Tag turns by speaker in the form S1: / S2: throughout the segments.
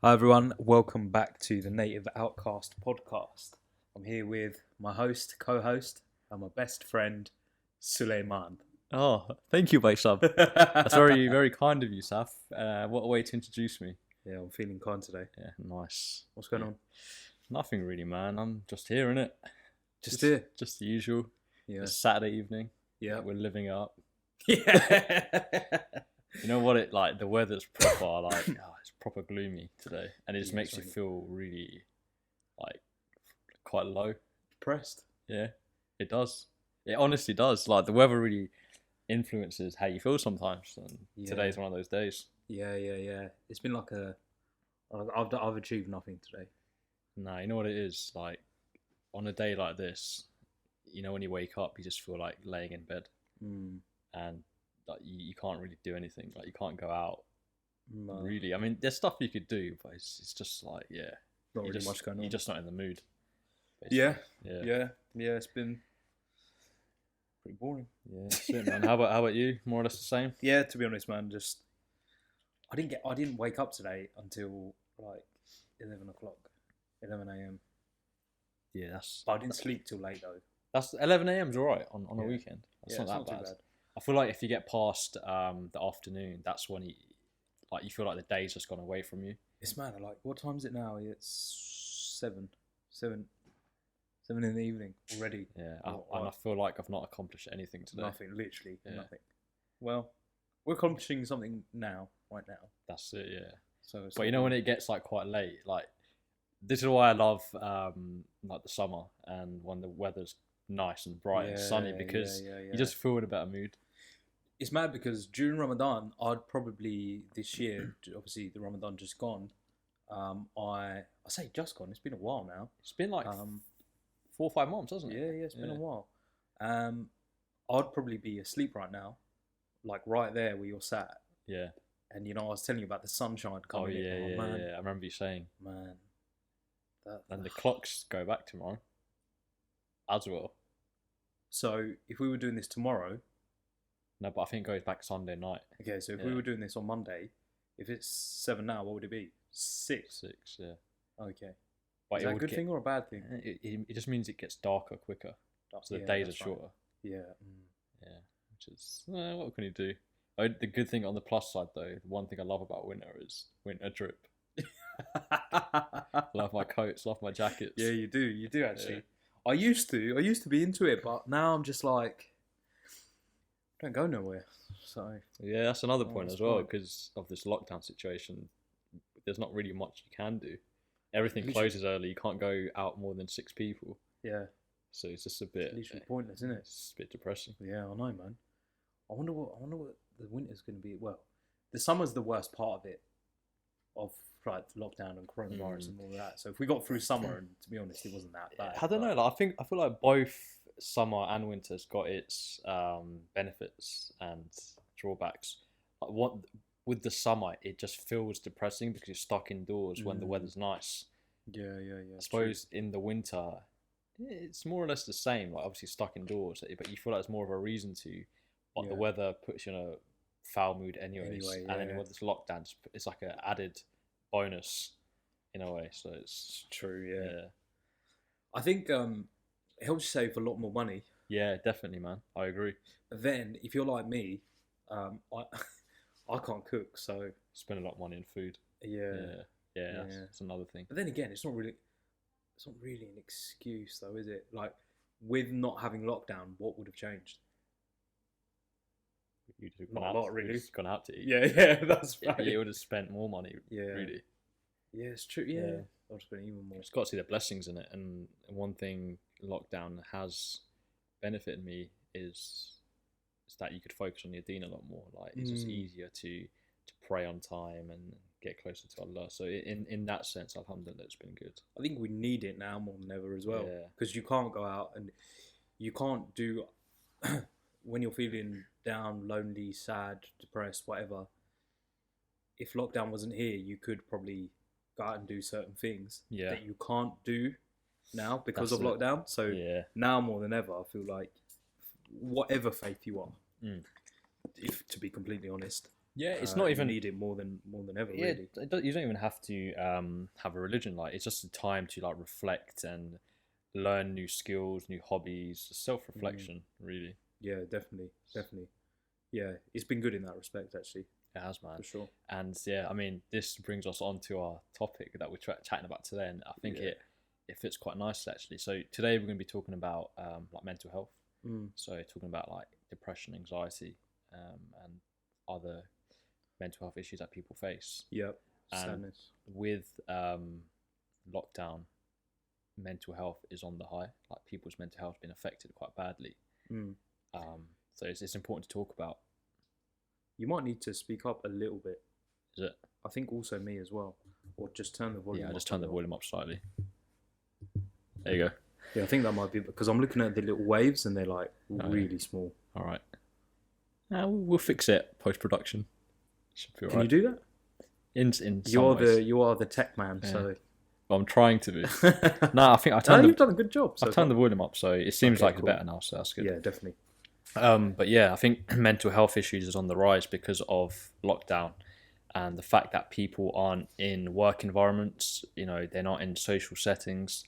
S1: Hi everyone, welcome back to the Native Outcast podcast. I'm here with my host, co-host, and my best friend, Suleiman.
S2: Oh, thank you, Baisab. That's very, very kind of you, Saf. What a way to introduce me.
S1: Yeah, I'm feeling kind today.
S2: Yeah, nice.
S1: What's going on?
S2: Nothing really, man. I'm just here, innit?
S1: Just here?
S2: Just the usual.
S1: Yeah.
S2: It's Saturday evening.
S1: Yeah.
S2: We're living it up.
S1: Yeah.
S2: You know what? The weather's proper, it's proper gloomy today. And it just
S1: Yeah,
S2: makes you
S1: it's
S2: feel really, quite low.
S1: Depressed.
S2: Yeah, it does. It honestly does. Like, the weather really influences how you feel sometimes. And today's one of those days.
S1: Yeah. It's been like I've achieved nothing today.
S2: No, you know what it is? Like, on a day like this, you know, when you wake up, you just feel like laying in bed. And like you can't really do anything. Like, you can't go out.
S1: No.
S2: Really. I mean, there's stuff you could do, but it's just like,
S1: Not really much going on.
S2: You're just not in the mood.
S1: Yeah. It's been pretty boring.
S2: Yeah, that's it, man. How about you? More or less the same?
S1: Yeah, to be honest, man, I didn't wake up today until like 11 a.m.
S2: Yeah,
S1: But I didn't sleep till late though.
S2: That's 11 a.m.'s alright on a weekend. That's
S1: It's
S2: not that
S1: too
S2: bad. I feel like if you get past the afternoon, that's when you feel like the day's just gone away from you.
S1: It's mad. Like, what time is it now? It's 7 in the evening already.
S2: Yeah, and I feel like I've not accomplished anything today.
S1: Nothing, literally nothing. Well, we're accomplishing something right now.
S2: That's it, yeah.
S1: But
S2: you know, when it gets like quite late, like this is why I love like the summer and when the weather's nice and bright and sunny, because you just feel in a better mood.
S1: It's mad because during Ramadan, I'd probably this year, obviously the Ramadan just gone. I say just gone. It's been a while now.
S2: It's been like 4 or 5 months, hasn't it?
S1: Yeah, it's been a while. I'd probably be asleep right now, like right there where you're sat.
S2: Yeah.
S1: And I was telling you about the sunshine coming in. Man.
S2: I remember you saying.
S1: Man.
S2: And the clocks go back tomorrow as well.
S1: So if we were doing this tomorrow.
S2: No, but I think it goes back Sunday night.
S1: Okay, so if we were doing this on Monday, if it's 7 now, what would it be? 6?
S2: 6, yeah.
S1: Okay.
S2: But
S1: is that a good thing or a bad thing?
S2: It just means it gets darker quicker. So the days are shorter.
S1: Yeah.
S2: Yeah. Which is, what can you do? The good thing on the plus side, though, the one thing I love about winter is winter drip. Love my coats, love my jackets.
S1: Yeah, you do actually. Yeah. I used to be into it, but now I'm just like, don't go nowhere. So
S2: yeah, that's another point as well, because of this lockdown situation. There's not really much you can do. Everything closes early. You can't go out more than 6 people.
S1: Yeah.
S2: So it's just a bit
S1: literally pointless, isn't it?
S2: It's a bit depressing.
S1: Yeah, I know, man. I wonder what the winter's going to be. Well, the summer's the worst part of it, of like lockdown and coronavirus and all that. So if we got through summer, and to be honest, it wasn't that bad.
S2: I don't know. Like, I feel like both summer and winter's got its benefits and drawbacks. Like, with the summer, it just feels depressing because you're stuck indoors when the weather's nice.
S1: Yeah.
S2: I suppose in the winter, it's more or less the same. Like, obviously stuck indoors, but you feel like it's more of a reason to. But the weather puts you in a foul mood anyways. And then with this lockdown, it's like an added bonus in a way. So it's
S1: true. Yeah. I think it helps you save a lot more money.
S2: Yeah, definitely, man. I agree.
S1: Then, if you're like me, I can't cook, so
S2: spend a lot of money in food.
S1: Yeah.
S2: That's another thing.
S1: But then again, it's not really an excuse, though, is it? Like, with not having lockdown, what would have changed?
S2: You'd have gone out to eat.
S1: Yeah, that's right.
S2: You would have spent more money. Yeah, really.
S1: Yeah, it's true. Yeah, I would have spent even more.
S2: It's got to see the blessings in it, and one thing lockdown has benefited me is that you could focus on your deen a lot more. Like, it's just easier to pray on time and get closer to Allah. So in that sense, alhamdulillah, it's been good.
S1: I think we need it now more than ever as well, because you can't go out and you can't do when you're feeling down, lonely, sad, depressed, whatever. If lockdown wasn't here, you could probably go out and do certain things that you can't do now because of lockdown. So now more than ever, I feel like whatever faith you are, if to be completely honest,
S2: Yeah, it's not even
S1: need it more than ever.
S2: Yeah,
S1: really.
S2: you don't even have to have a religion. Like, it's just a time to like reflect and learn new skills, new hobbies, self-reflection. Really,
S1: Yeah, definitely. Yeah, it's been good in that respect, actually.
S2: it has, man.
S1: For sure.
S2: And yeah, I mean, this brings us on to our topic that we're chatting about today, and I think it fits quite nicely, actually. So today we're going to be talking about like mental health. So talking about like depression, anxiety, and other mental health issues that people face.
S1: Yep.
S2: And
S1: sadness.
S2: with lockdown, mental health is on the high. Like, people's mental health has been affected quite badly. So it's important to talk about.
S1: You might need to speak up a little bit.
S2: Is it?
S1: I think also me as well. Or just turn the volume up.
S2: Yeah, just turn the volume up slightly. There you go.
S1: Yeah, I think that might be because I'm looking at the little waves and they're like really small.
S2: All right. We'll fix it post-production. Should be all right.
S1: Can you do that?
S2: In some
S1: ways.
S2: You
S1: are the tech man, so...
S2: Well, I'm trying to be. No, I think
S1: you've done a good job.
S2: So I've turned the volume up, so it seems like cool. It's better now, so that's good.
S1: Yeah, definitely.
S2: But yeah, I think mental health issues is on the rise because of lockdown and the fact that people aren't in work environments. You know, they're not in social settings.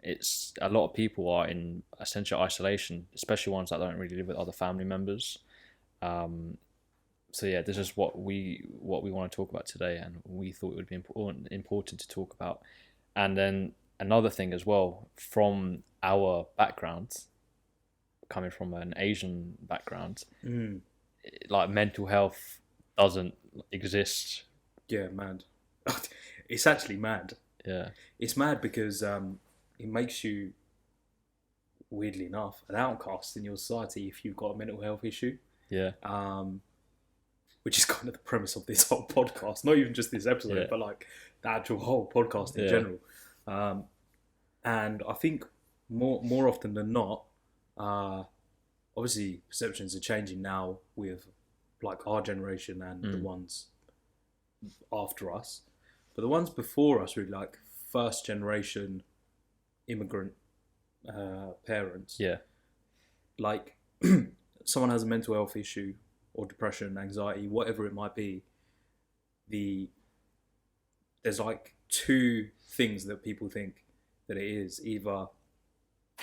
S2: It's a lot of people are in essential isolation, especially ones that don't really live with other family members. So yeah, this is what we want to talk about today, and we thought it would be important to talk about. And then another thing as well, from our background, coming from an Asian background, like mental health doesn't exist.
S1: Yeah, mad. It's actually mad.
S2: Yeah, it's
S1: mad because it makes you, weirdly enough, an outcast in your society if you've got a mental health issue.
S2: Yeah.
S1: Which is kind of the premise of this whole podcast. Not even just this episode, but like the actual whole podcast in general. And I think more often than not, obviously perceptions are changing now with like our generation and the ones after us. But the ones before us, really, like first generation immigrant parents.
S2: Yeah.
S1: Like someone has a mental health issue or depression, anxiety, whatever it might be, there's like two things that people think that it is. Either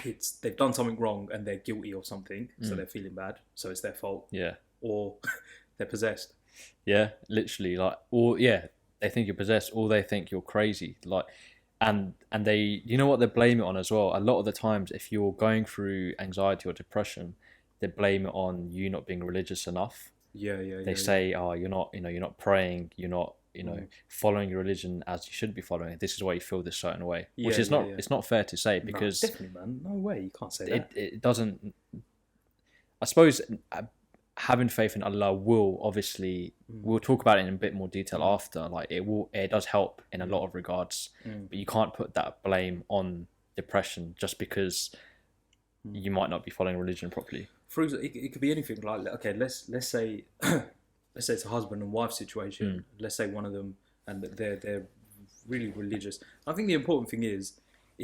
S1: it's they've done something wrong and they're guilty of something, so they're feeling bad, so it's their fault.
S2: Yeah.
S1: Or they're possessed.
S2: Yeah, literally, like, or they think you're possessed, or they think you're crazy. Like, and they, you know what they blame it on as well. A lot of the times, if you're going through anxiety or depression, they blame it on you not being religious enough. They say, oh, you're not praying, you're not, following your religion as you should be following. This is why you feel this certain way, which is not. It's not fair to say, because
S1: definitely, man, no way, you can't say that.
S2: It doesn't. I suppose having faith in Allah will obviously. We'll talk about it in a bit more detail after. Like, it does help in a lot of regards, but you can't put that blame on depression just because you might not be following religion properly.
S1: For example, it could be anything. Like, okay, let's say let's say it's a husband and wife situation. Let's say one of them, and they're really religious. I think the important thing is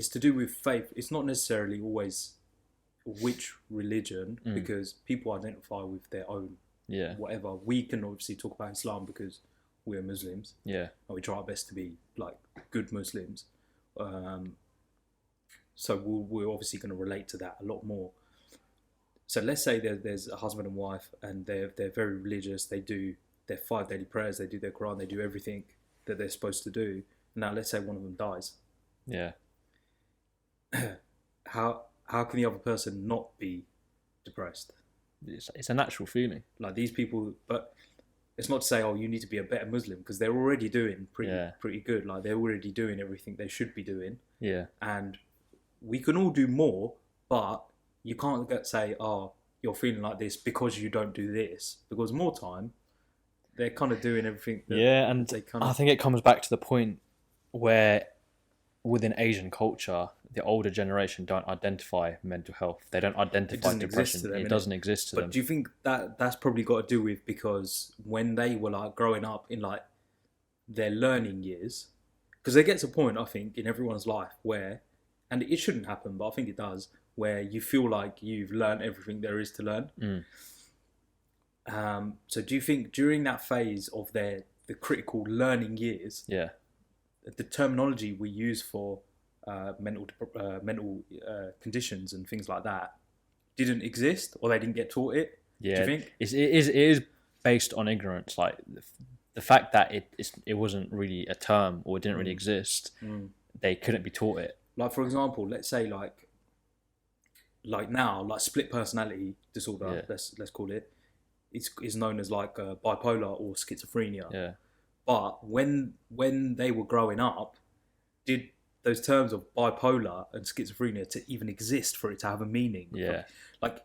S1: to do with faith. It's not necessarily always which religion, because people identify with their own whatever. We can obviously talk about Islam because we're Muslims. Yeah, and we try our best to be like good Muslims. So we're obviously going to relate to that a lot more. So let's say there's a husband and wife, and they're very religious. They do their 5 daily prayers. They do their Quran. They do everything that they're supposed to do. Now let's say one of them dies. Yeah. How can the other person not be depressed?
S2: It's a natural feeling.
S1: Like, these people, but it's not to say, oh, you need to be a better Muslim, because they're already doing pretty good. Like, they're already doing everything they should be doing. Yeah. And we can all do more, but you can't say, oh, you're feeling like this because you don't do this. Because more time, they're kind of doing everything.
S2: And I think it comes back to the point where within Asian culture, the older generation don't identify mental health. They don't identify depression. It doesn't exist to them.
S1: But do you think that that's probably got to do with, because when they were like growing up in like their learning years, because there gets a point, I think, in everyone's life where, and it shouldn't happen, but I think it does, where you feel like you've learned everything there is to learn. So do you think during that phase of the critical learning years, the terminology we use for mental conditions and things like that didn't exist, or they didn't get taught it?
S2: Yeah,
S1: do you think
S2: it is based on ignorance. Like the fact that it wasn't really a term or it didn't really exist, they couldn't be taught it.
S1: Like for example, let's say like now, like split personality disorder, let's call it, is known as like bipolar or schizophrenia.
S2: Yeah.
S1: But when they were growing up, did those terms of bipolar and schizophrenia to even exist for it to have a meaning?
S2: Yeah.
S1: Like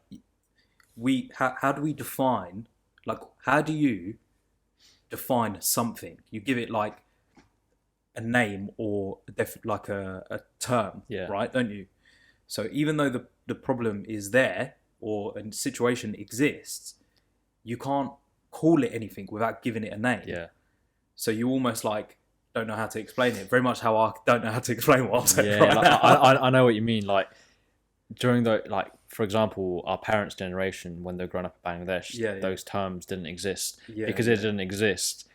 S1: how do we define, like, how do you define something? You give it like a name or like a term, right? Don't you? So even though the problem is there or a situation exists, you can't call it anything without giving it a name.
S2: Yeah.
S1: So you almost like don't know how to explain it. Very much how I don't know how to explain what I'm saying.
S2: Yeah, like, I know what you mean. Like during like for example, our parents' generation, when they're growing up in Bangladesh, those terms didn't exist. Because it didn't exist,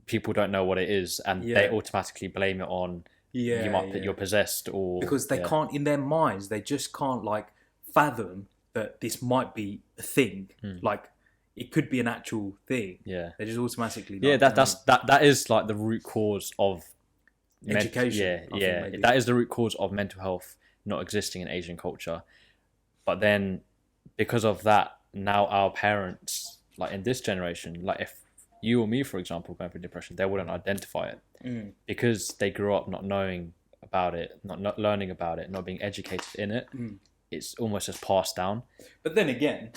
S2: people don't know what it is, and they automatically blame it on you're possessed, or
S1: because they can't, in their minds, they just can't like fathom that this might be a thing. Like it could be an actual thing.
S2: Yeah,
S1: they just automatically.
S2: That is like the root cause of
S1: education.
S2: That is the root cause of mental health not existing in Asian culture. But then, because of that, now our parents, like in this generation, like if you or me, for example, going through depression, they wouldn't identify it because they grew up not knowing about it, not learning about it, not being educated in it. It's almost just passed down.
S1: But then again,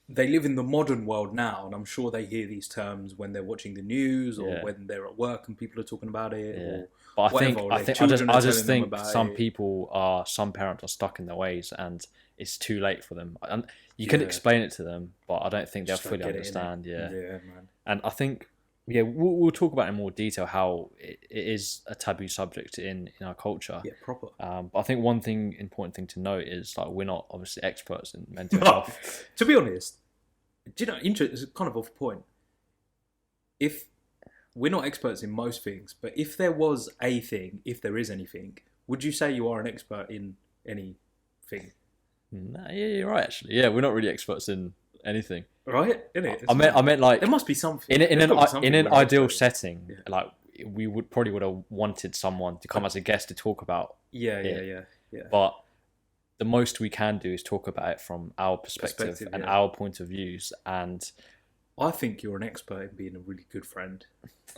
S1: they live in the modern world now, and I'm sure they hear these terms when they're watching the news or when they're at work and people are talking about it. Or
S2: but I just think some parents are stuck in their ways, and it's too late for them. And you can explain it to them, but I don't think they'll fully understand.
S1: Man.
S2: And I think we'll talk about in more detail how it is a taboo subject in our culture.
S1: Yeah, proper.
S2: But I think one important thing to note is like we're not obviously experts in mental health.
S1: To be honest, do you know? It's kind of off point. If we're not experts in most things, but if there was a thing, if there is anything, would you say you are an expert in anything?
S2: Nah, yeah, you're right. Actually, yeah, we're not really experts in anything.
S1: Right? In it.
S2: I meant like
S1: there must be something
S2: in an ideal setting. Like we would have wanted someone to come as a guest to talk about.
S1: Yeah.
S2: But the most we can do is talk about it from our perspective and our point of views. And
S1: I think you're an expert in being a really good friend.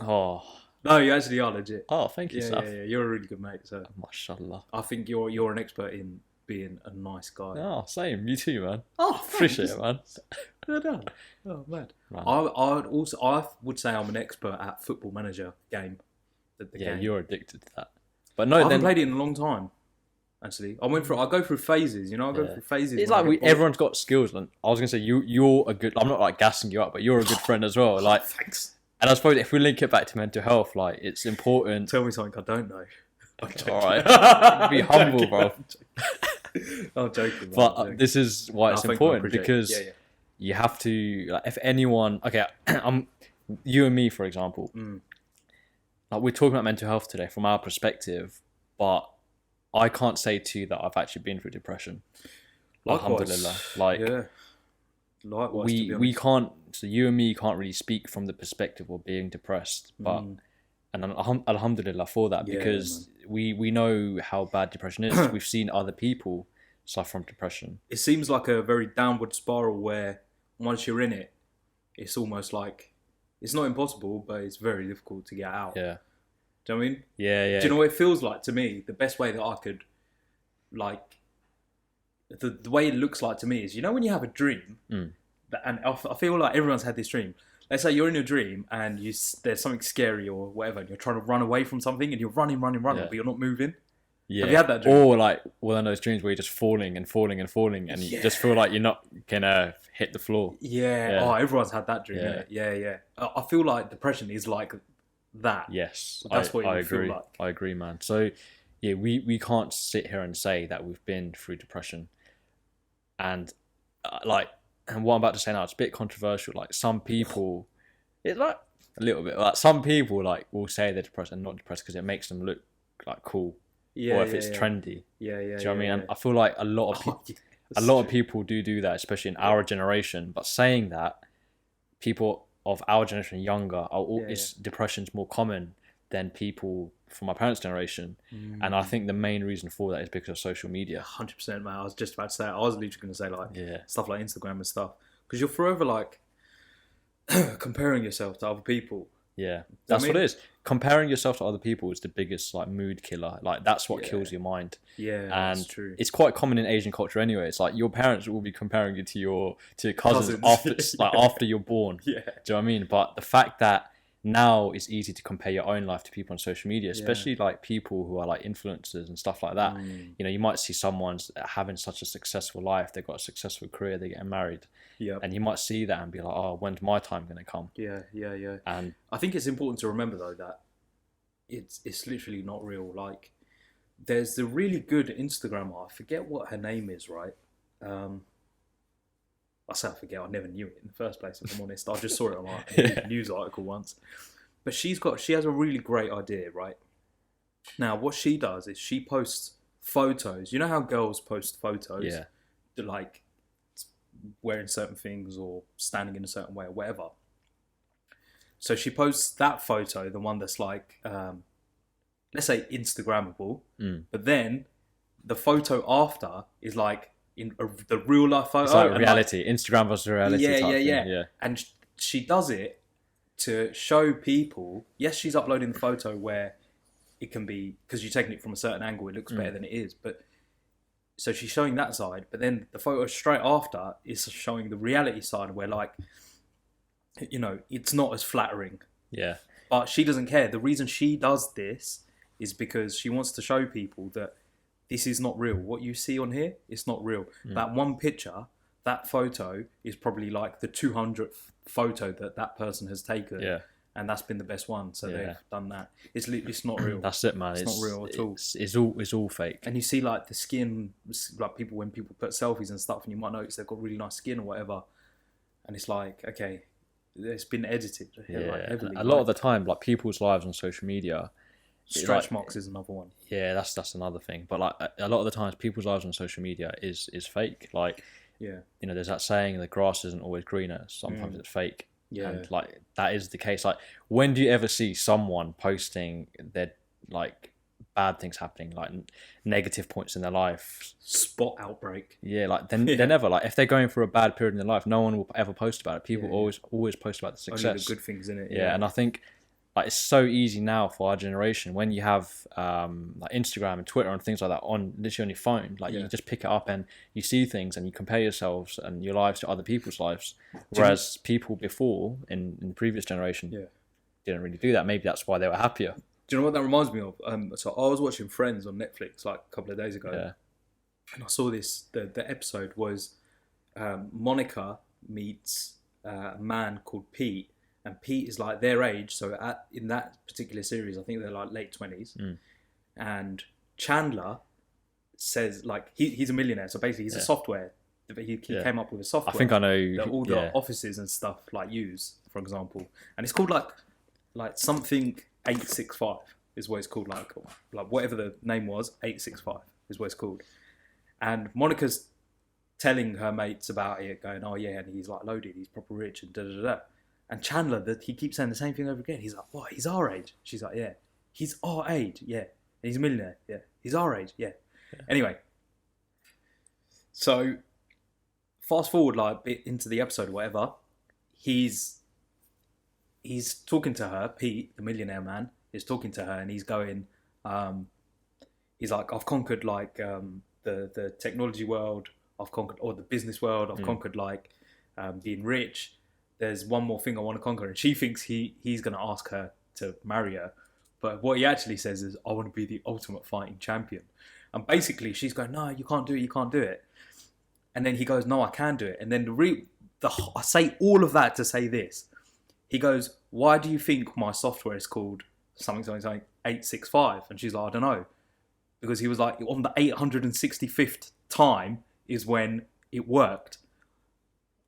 S2: Oh
S1: no, you actually are legit.
S2: Oh, thank you, Saf.
S1: Yeah, you're a really good mate. So
S2: mashallah.
S1: I think you're an expert in being a nice guy.
S2: Oh, same. You too, man.
S1: Oh,
S2: appreciate it, man.
S1: Oh, mad. I would say I'm an expert at Football Manager game.
S2: Game. You're addicted to that. But no,
S1: I haven't played it in a long time. Actually, I go through phases. You know, I go through phases.
S2: It's like everyone's got skills. And I was gonna say you're a good. I'm not like gassing you up, but you're a good friend as well. Like
S1: thanks.
S2: And I suppose if we link it back to mental health, like it's important.
S1: Tell me something I don't know.
S2: All right, be humble, bro.
S1: I'm joking.
S2: But this is why it's important because you have to. Like, if anyone, you and me, for example, like we're talking about mental health today from our perspective, but I can't say to you that I've actually been through depression. Alhamdulillah.
S1: Likewise,
S2: we can't. So you and me can't really speak from the perspective of being depressed, but and alhamdulillah for that because we know how bad depression is. We've seen other people suffer from depression.
S1: It seems like a very downward spiral where once you're in it, it's almost like it's not impossible, but it's very difficult to get out.
S2: Yeah.
S1: Do you know what I mean?
S2: Yeah.
S1: Do you know what it feels like to me? The best way that I could, like, the way it looks like to me is, you know, when you have a dream, and I feel like everyone's had this dream. Let's say you're in a dream and there's something scary or whatever, and you're trying to run away from something, and you're running, but you're not moving.
S2: Yeah.
S1: Have you had that dream?
S2: Or like one of those dreams where you're just falling, and you just feel like you're not gonna hit the floor.
S1: Yeah. Oh, everyone's had that dream. Yeah. I feel like depression is like that.
S2: Yes,
S1: that's what
S2: I
S1: agree.
S2: Feel
S1: like.
S2: I agree, man. So we can't sit here and say that we've been through depression, and like, and what I'm about to say now, it's a bit controversial. Like some people, it's like a little bit. Like some people like will say they're depressed and not depressed because it makes them look like cool, or if it's trendy.
S1: Yeah, yeah.
S2: Do you know what I mean? And I feel like a lot of people, of people do that, especially in our generation. But saying that, people of our generation and younger, depression's more common than people from my parents' generation. And I think the main reason for that is because of social media.
S1: 100%, man. I was just about to say, I was literally going to say like stuff like Instagram and stuff, because you're forever like comparing yourself to other people.
S2: Yeah, that's what it is. Comparing yourself to other people is the biggest like mood killer. Like that's what kills your mind.
S1: Yeah,
S2: and
S1: that's true.
S2: It's quite common in Asian culture anyway. It's like your parents will be comparing you to your cousins. After after you're born.
S1: Yeah.
S2: Do you know what I mean? But the fact that now it's easy to compare your own life to people on social media, especially like people who are like influencers and stuff like that. You know, you might see someone's having such a successful life, they've got a successful career, they're getting married. Yeah. And you might see that and be like, oh, when's my time going to come?
S1: Yeah.
S2: And
S1: I think it's important to remember though that it's literally not real. Like there's the really good Instagrammer, I forget what her name is, right? I say I forget, I never knew it in the first place, if I'm honest. I just saw it on a news article once. But she has a really great idea, right? Now, what she does is she posts photos. You know how girls post photos?
S2: Yeah.
S1: That like wearing certain things or standing in a certain way or whatever. So she posts that photo, the one that's like, let's say Instagrammable. But then the photo after is like, in the real life photo.
S2: It's like reality. Like, Instagram versus reality.
S1: Yeah. And she does it to show people, yes, she's uploading the photo where it can be, because you're taking it from a certain angle, it looks better than it is. But so she's showing that side, but then the photo straight after is showing the reality side where like, you know, it's not as flattering.
S2: Yeah.
S1: But she doesn't care. The reason she does this is because she wants to show people that this is not real. What you see on here, it's not real. That one picture, that photo is probably like the 200th photo that person has taken.
S2: Yeah.
S1: And that's been the best one. So they've done that. It's not real.
S2: That's it, man.
S1: It's not real at all.
S2: It's all fake.
S1: And you see like the skin, like when people put selfies and stuff, and you might notice they've got really nice skin or whatever. And it's like, okay, it's been edited. Like, heavily.
S2: A lot of the time, like people's lives on social media,
S1: stretch marks is another one.
S2: Yeah, that's another thing. But like a lot of the times, people's lives on social media is fake. Like, you know, there's that saying, the grass isn't always greener. Sometimes it's fake. Yeah. And like that is the case. Like, when do you ever see someone posting their like bad things happening, like negative points in their life,
S1: spot outbreak?
S2: Yeah, like they're never, like if they're going through a bad period in their life, no one will ever post about it. People always post about the success.
S1: Only the good things in it.
S2: Yeah, and I think like it's so easy now for our generation when you have like Instagram and Twitter and things like that on literally on your phone. Like you just pick it up and you see things and you compare yourselves and your lives to other people's lives. Whereas people before in the previous generation didn't really do that. Maybe that's why they were happier.
S1: Do you know what that reminds me of? So I was watching Friends on Netflix like a couple of days ago, and I saw this. The episode was Monica meets a man called Pete. And Pete is like their age, so in that particular series, I think they're like late 20s. And Chandler says, like, he's a millionaire, so basically he's a software. He came up with a software.
S2: I think I know
S1: that all the offices and stuff like use, for example. And it's called like something 865 is what it's called. Like whatever the name was, 865 is what it's called. And Monica's telling her mates about it, going, "Oh yeah, and he's like loaded, he's proper rich, and da da da." And Chandler, he keeps saying the same thing over again. He's like, "What? He's our age?" She's like, "Yeah." "He's our age?" "Yeah." "And he's a millionaire?" "Yeah." "He's our age?" "Yeah." Anyway, so fast forward like a bit into the episode or whatever. He's talking to her. Pete, the millionaire man, is talking to her, and he's going. He's like, "I've conquered like the technology world. I've conquered, or the business world. I've conquered like being rich. There's one more thing I want to conquer." And she thinks he's going to ask her to marry her. But what he actually says is, "I want to be the ultimate fighting champion." And basically she's going, "No, you can't do it. You can't do it." And then he goes, "No, I can do it." And then I say all of that to say this. He goes, "Why do you think my software is called something 865? And she's like, "I don't know." Because he was like, on the 865th time is when it worked.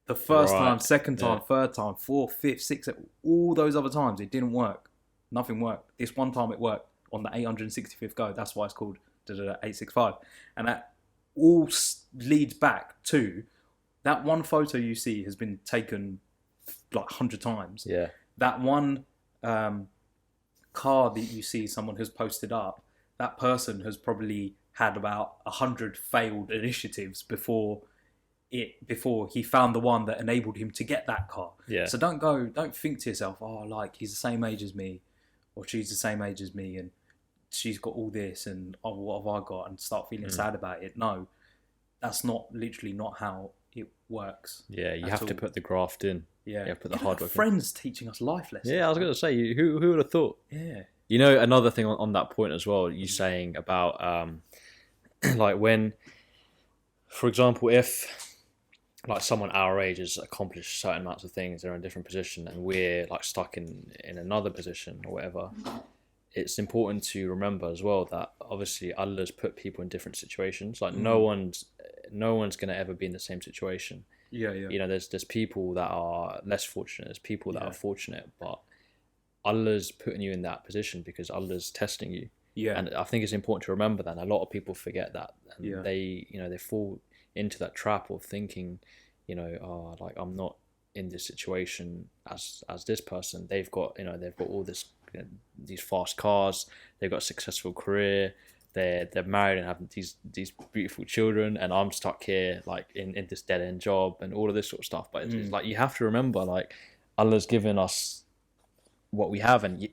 S1: The first time, second time, third time, fourth, fifth, sixth, all those other times, it didn't work. Nothing worked. This one time it worked on the 865th go. That's why it's called 865. And that all leads back to that one photo you see has been taken like 100 times.
S2: Yeah.
S1: That one car that you see someone has posted up, that person has probably had about 100 failed initiatives before he found the one that enabled him to get that car.
S2: Yeah.
S1: So don't think to yourself, oh, like he's the same age as me, or she's the same age as me, and she's got all this, and oh, what have I got, and start feeling sad about it. No, that's literally not how it works.
S2: Yeah, you have to put the graft in.
S1: Yeah,
S2: you have to put the hard work in.
S1: Friends teaching us life lessons.
S2: Yeah, I was going to say, who would have thought?
S1: Yeah.
S2: You know, another thing on that point as well, you saying about like when, for example, if like someone our age has accomplished certain amounts of things, they're in a different position, and we're like stuck in another position or whatever. It's important to remember as well that obviously Allah's put people in different situations. Like no one's gonna ever be in the same situation.
S1: Yeah.
S2: You know, there's people that are less fortunate. There's people that are fortunate, but Allah's putting you in that position because Allah's testing you.
S1: Yeah.
S2: And I think it's important to remember that. And a lot of people forget that, and they fall into that trap of thinking, oh, like I'm not in this situation as this person. They've got all this, these fast cars. They've got a successful career. They're married and have these beautiful children, and I'm stuck here like in this dead end job and all of this sort of stuff. But it's like you have to remember, like Allah's given us what we have, and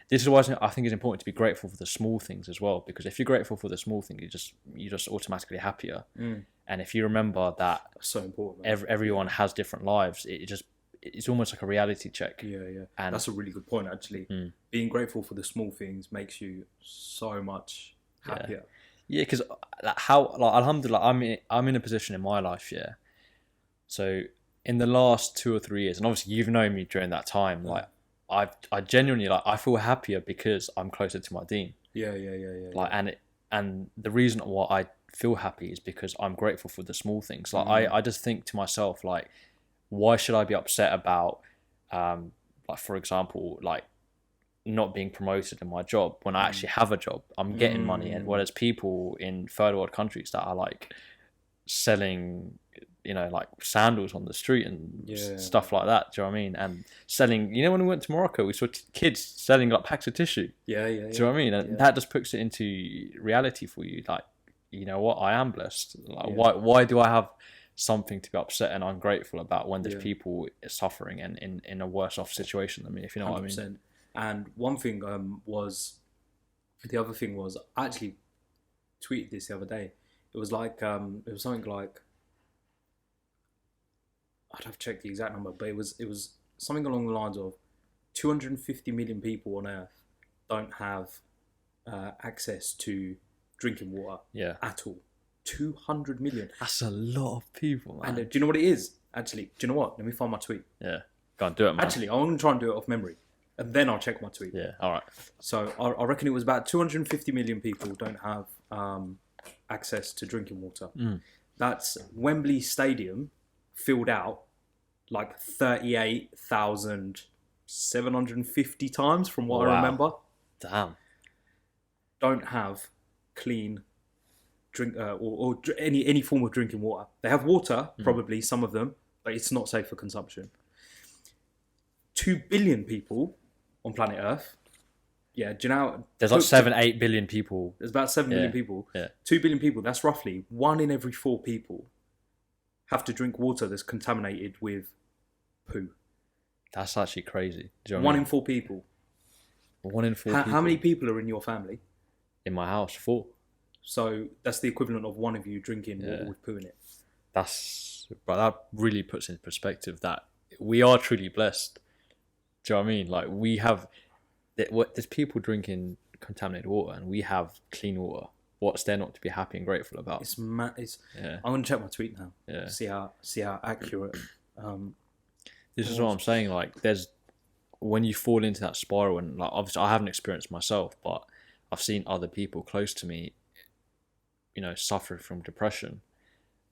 S2: this is why I think it's important to be grateful for the small things as well. Because if you're grateful for the small thing, you're just automatically happier. And if you remember that,
S1: that's so important.
S2: Everyone has different lives. It's almost like a reality check.
S1: Yeah. And that's a really good point, actually. Being grateful for the small things makes you so much happier.
S2: Yeah, because alhamdulillah, I'm in a position in my life, so in the last 2 or 3 years, and obviously you've known me during that time, like I genuinely I feel happier because I'm closer to my deen.
S1: Yeah.
S2: Like and the reason why I feel happy is because I'm grateful for the small things. Like I just think to myself, like, why should I be upset about like, for example, like not being promoted in my job when I actually have a job? I'm getting money, and whereas people in third world countries that are like selling, like sandals on the street and stuff like that. Do you know what I mean? And selling, when we went to Morocco, we saw kids selling like packs of tissue.
S1: Yeah.
S2: Do you know what I mean? And that just puts it into reality for you. Like, you know what? I am blessed. Like, why do I have something to be upset and ungrateful about when there's people suffering and in a worse off situation than me? If you know 100%. What I mean.
S1: And one thing the other thing was, I actually tweeted this the other day. It was like it was something like, I'd have to check the exact number, but it was something along the lines of 250 million people on Earth don't have access to drinking water at all. 200 million.
S2: That's a lot of people, man.
S1: And do you know what it is? Actually, do you know what? Let me find my tweet.
S2: Yeah. Go on, do it, man.
S1: Actually, I'm going to try and do it off memory, and then I'll check my tweet.
S2: Yeah, all right.
S1: So I reckon it was about 250 million people don't have access to drinking water. That's Wembley Stadium filled out like 38,750 times from what I remember.
S2: Damn.
S1: Don't have clean drink or any form of drinking water. They have water, probably some of them, but it's not safe for consumption. 2 billion people on planet Earth. Yeah, do you know?
S2: There's like 8 billion people.
S1: There's about 7 billion people.
S2: Yeah.
S1: 2 billion people. That's roughly 1 in every 4 people have to drink water that's contaminated with poo.
S2: That's actually crazy. Do you know
S1: 1 in 4 people.
S2: 1 in 4 people.
S1: How many people are in your family?
S2: In my house, 4.
S1: So that's the equivalent of one of you drinking water with poo in it.
S2: That really puts in perspective that we are truly blessed. Do you know what I mean? Like, there's people drinking contaminated water, and we have clean water. What's there not to be happy and grateful about?
S1: I'm going to check my tweet now. Yeah. See how accurate.
S2: This is what I'm saying. Like, when you fall into that spiral, and like, obviously I haven't experienced myself, but I've seen other people close to me, suffer from depression,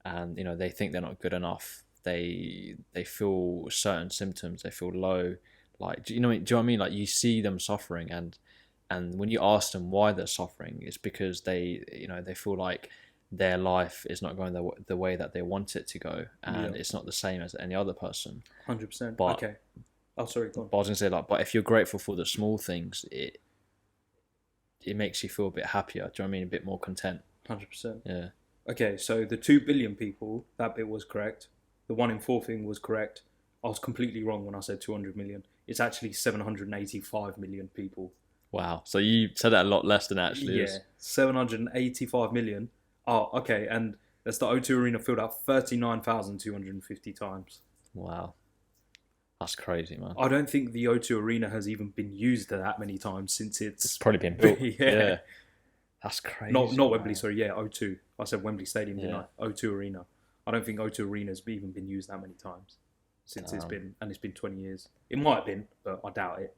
S2: and they think they're not good enough. they feel certain symptoms, they feel low. Like, do you know what I mean? Like, you see them suffering, and when you ask them why they're suffering, it's because they feel like their life is not going the way that they want it to go, and it's not the same as any other person.
S1: 100%.
S2: But
S1: okay. Oh, sorry. Go on.
S2: But I was gonna say, like, but if you're grateful for the small things, it makes you feel a bit happier. Do you know what I mean? A bit more content.
S1: 100%.
S2: Yeah.
S1: Okay, so the 2 billion people, that bit was correct. The 1 in 4 thing was correct. I was completely wrong when I said 200 million. It's actually 785 million people.
S2: Wow. So you said that a lot less than it actually is.
S1: 785 million. Oh, okay. And that's the O2 Arena filled out 39,250 times.
S2: Wow. That's crazy, man.
S1: I don't think the O2 Arena has even been used that many times since it's
S2: probably been built.
S1: Yeah.
S2: That's crazy.
S1: Not Wembley, sorry. Yeah, O2. I said Wembley Stadium, didn't I? O2 Arena. I don't think O2 Arena has even been used that many times since it's been 20 years. It might have been, but I doubt it.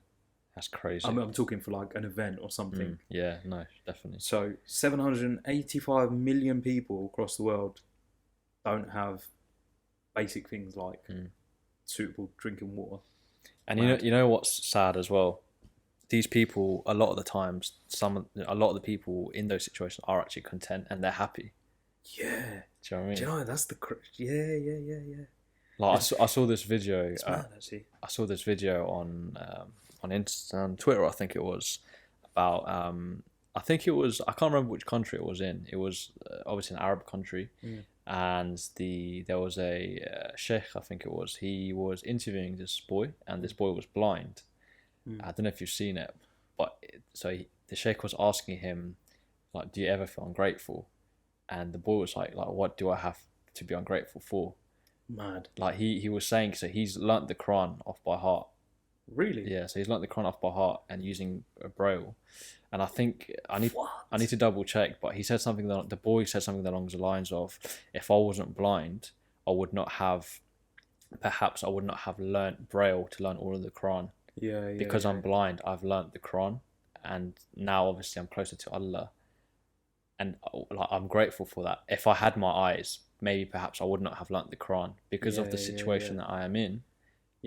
S2: That's crazy.
S1: I'm talking for like an event or something.
S2: Yeah, no, definitely.
S1: So 785 million people across the world don't have basic things like suitable drinking water.
S2: And you know what's sad as well? These people, a lot of the times, a lot of the people in those situations are actually content and they're happy.
S1: Yeah.
S2: Do you know what I mean?
S1: Do you know, that's the... Yeah.
S2: Like, I saw this video...
S1: It's mad, actually.
S2: I saw this video on Twitter, I think it was, about... I think it was... I can't remember which country it was in. It was obviously an Arab country. And there was a sheikh, I think it was. He was interviewing this boy, and this boy was blind. I don't know if you've seen it, but the sheikh was asking him, like, do you ever feel ungrateful? And the boy was like, what do I have to be ungrateful for?
S1: Mad.
S2: Like, he was saying, so he's learnt the Quran off by heart.
S1: Really?
S2: Yeah, so he's learnt the Quran off by heart and using a braille. And I think I need to double check, but he said something the boy said something along the lines of, if I wasn't blind, I would not have learnt braille to learn all of the Quran.
S1: Yeah.
S2: Because I'm blind, I've learnt the Quran, and now obviously I'm closer to Allah, and like, I'm grateful for that. If I had my eyes, maybe perhaps I would not have learnt the Quran because of the situation that I am in.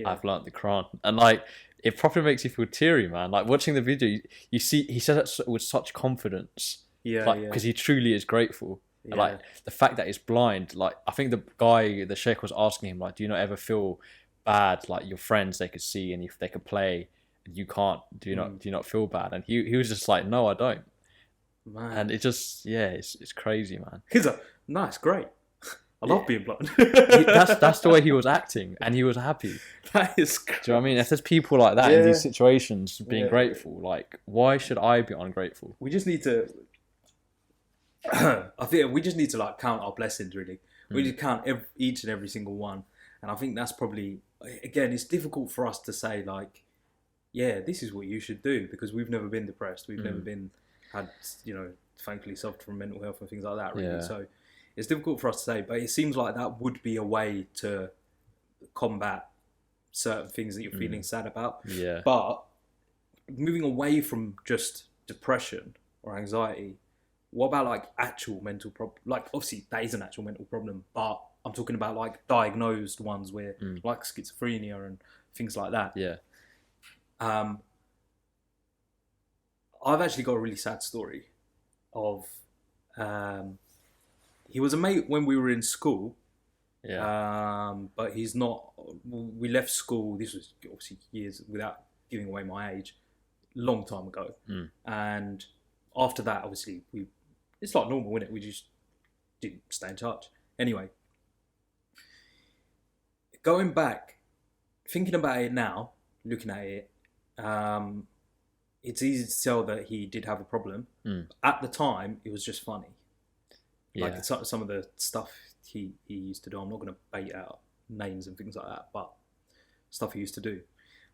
S2: I've learnt the Quran, and like, it probably makes you feel teary, man. Like, watching the video, you see he says it with such confidence, because he truly is grateful. And like, the fact that he's blind, like, I think the sheikh was asking him, like, do you not ever feel bad, like your friends, they could see and if they could play and you can't, do you not feel bad? And he was just like, no, I don't, man. And it just, it's crazy, man.
S1: He's like, nice, great, I love being blind.
S2: That's the way he was acting, and he was happy.
S1: That is crazy.
S2: Do you know what I mean? If there's people like that in these situations being grateful, like, why should I be ungrateful?
S1: We just need to I think we just need to, like, count our blessings, really. We just count each and every single one. And I think that's probably, again, it's difficult for us to say, like, yeah, this is what you should do, because we've never been depressed. We've never had, thankfully suffered from mental health and things like that, really. Yeah. So it's difficult for us to say, but it seems like that would be a way to combat certain things that you're feeling sad about.
S2: Yeah.
S1: But moving away from just depression or anxiety, what about, like, actual mental problem? Like, obviously that is an actual mental problem, but I'm talking about, like, diagnosed ones where, like, schizophrenia and things like that.
S2: Yeah.
S1: I've actually got a really sad story of, he was a mate when we were in school.
S2: Yeah.
S1: But he's not, we left school, this was obviously years, without giving away my age, long time ago. And after that, obviously, it's like normal, isn't it? We just didn't stay in touch. Anyway, going back, thinking about it now, looking at it, it's easy to tell that he did have a problem. At the time, it was just funny. Like, some of the stuff he used to do, I'm not going to bait out names and things like that, but stuff he used to do,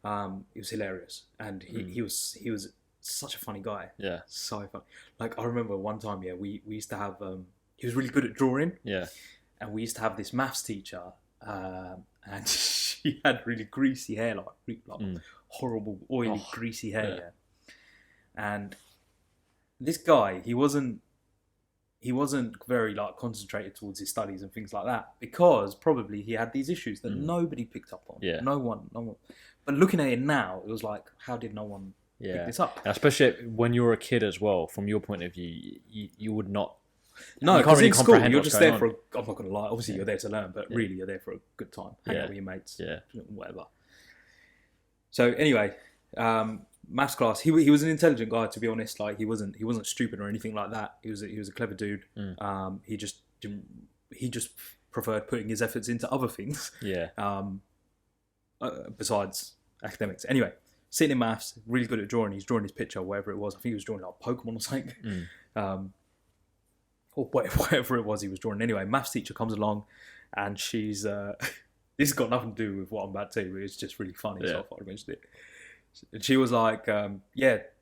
S1: it was hilarious. And he was such a funny guy.
S2: Yeah.
S1: So funny. Like, I remember one time, we used to have, he was really good at drawing.
S2: Yeah.
S1: And we used to have this maths teacher, and she had really greasy hair, like horrible, oily, greasy hair. Yeah. And this guy, he wasn't he wasn't very like concentrated towards his studies and things like that, because probably he had these issues that nobody picked up on.
S2: Yeah.
S1: No one. But looking at it now, it was like, how did no one pick this up?
S2: And especially when you're a kid as well, from your point of view, you would not.
S1: No, because in school you're just there for. I'm not gonna lie. Obviously, you're there to learn, but really, you're there for a good time, hang out with your mates, whatever. So anyway, maths class. He was an intelligent guy, to be honest. Like he wasn't stupid or anything like that. He was a clever dude. He just preferred putting his efforts into other things. Besides academics. Anyway, sitting in maths, really good at drawing. He's drawing his picture, whatever it was. I think he was drawing like Pokemon or something. Or whatever it was he was drawing. Anyway, maths teacher comes along, and she's this has got nothing to do with what I'm about to tell you, but it's just really funny, so I thought I'd mention it. And she was like,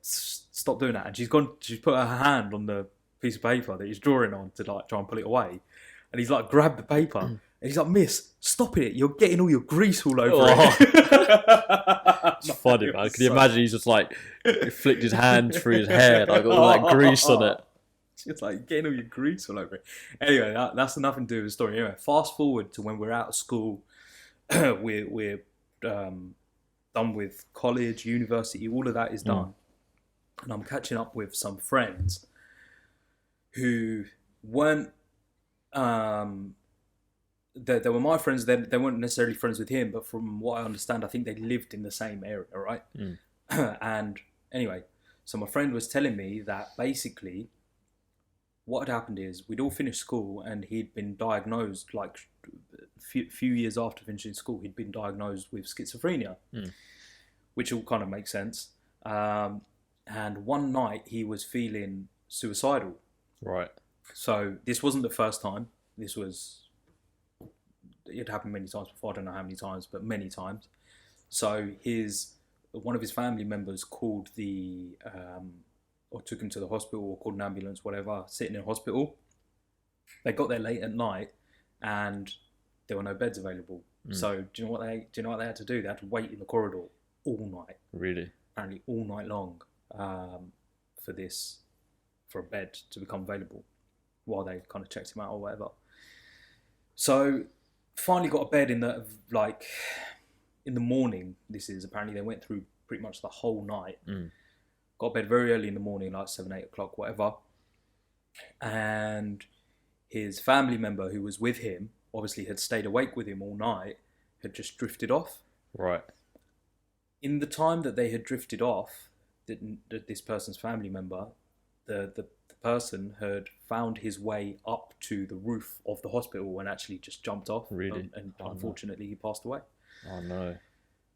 S1: stop doing that. And she's put her hand on the piece of paper that he's drawing on to like try and pull it away. And he's like, grabbed the paper, and he's like, "Miss, stop it! You're getting all your grease all over it."
S2: It's funny, man. Can you imagine he's just like flicked his hand through his hair, like all that grease on it.
S1: It's like getting all your grease all over it. Anyway, that's nothing to do with the story. Anyway, fast forward to when we're out of school, we're done with college, university, all of that is done. And I'm catching up with some friends who weren't, they were my friends. They weren't necessarily friends with him, but from what I understand, I think they lived in the same area, right? And anyway, so my friend was telling me that basically what had happened is we'd all finished school, and he'd been diagnosed, like few years after finishing school, he'd been diagnosed with schizophrenia, which all kind of makes sense. And one night he was feeling suicidal. Right. So this wasn't the first time. It happened many times before. I don't know how many times, but many times. So one of his family members called or took him to the hospital, or called an ambulance, whatever, sitting in hospital. They got there late at night, and there were no beds available. So do you know what they had to do? They had to wait in the corridor all night. Really? Apparently all night long, for a bed to become available, while they kind of checked him out or whatever. So finally got a bed in the morning. Apparently they went through pretty much the whole night. Got a bed very early in the morning, like 7, 8 o'clock, whatever. And his family member who was with him, obviously had stayed awake with him all night, had just drifted off. Right. In the time that they had drifted off, this person's family member, the person had found his way up to the roof of the hospital and actually just jumped off. Really? And unfortunately, he passed away. Oh, no.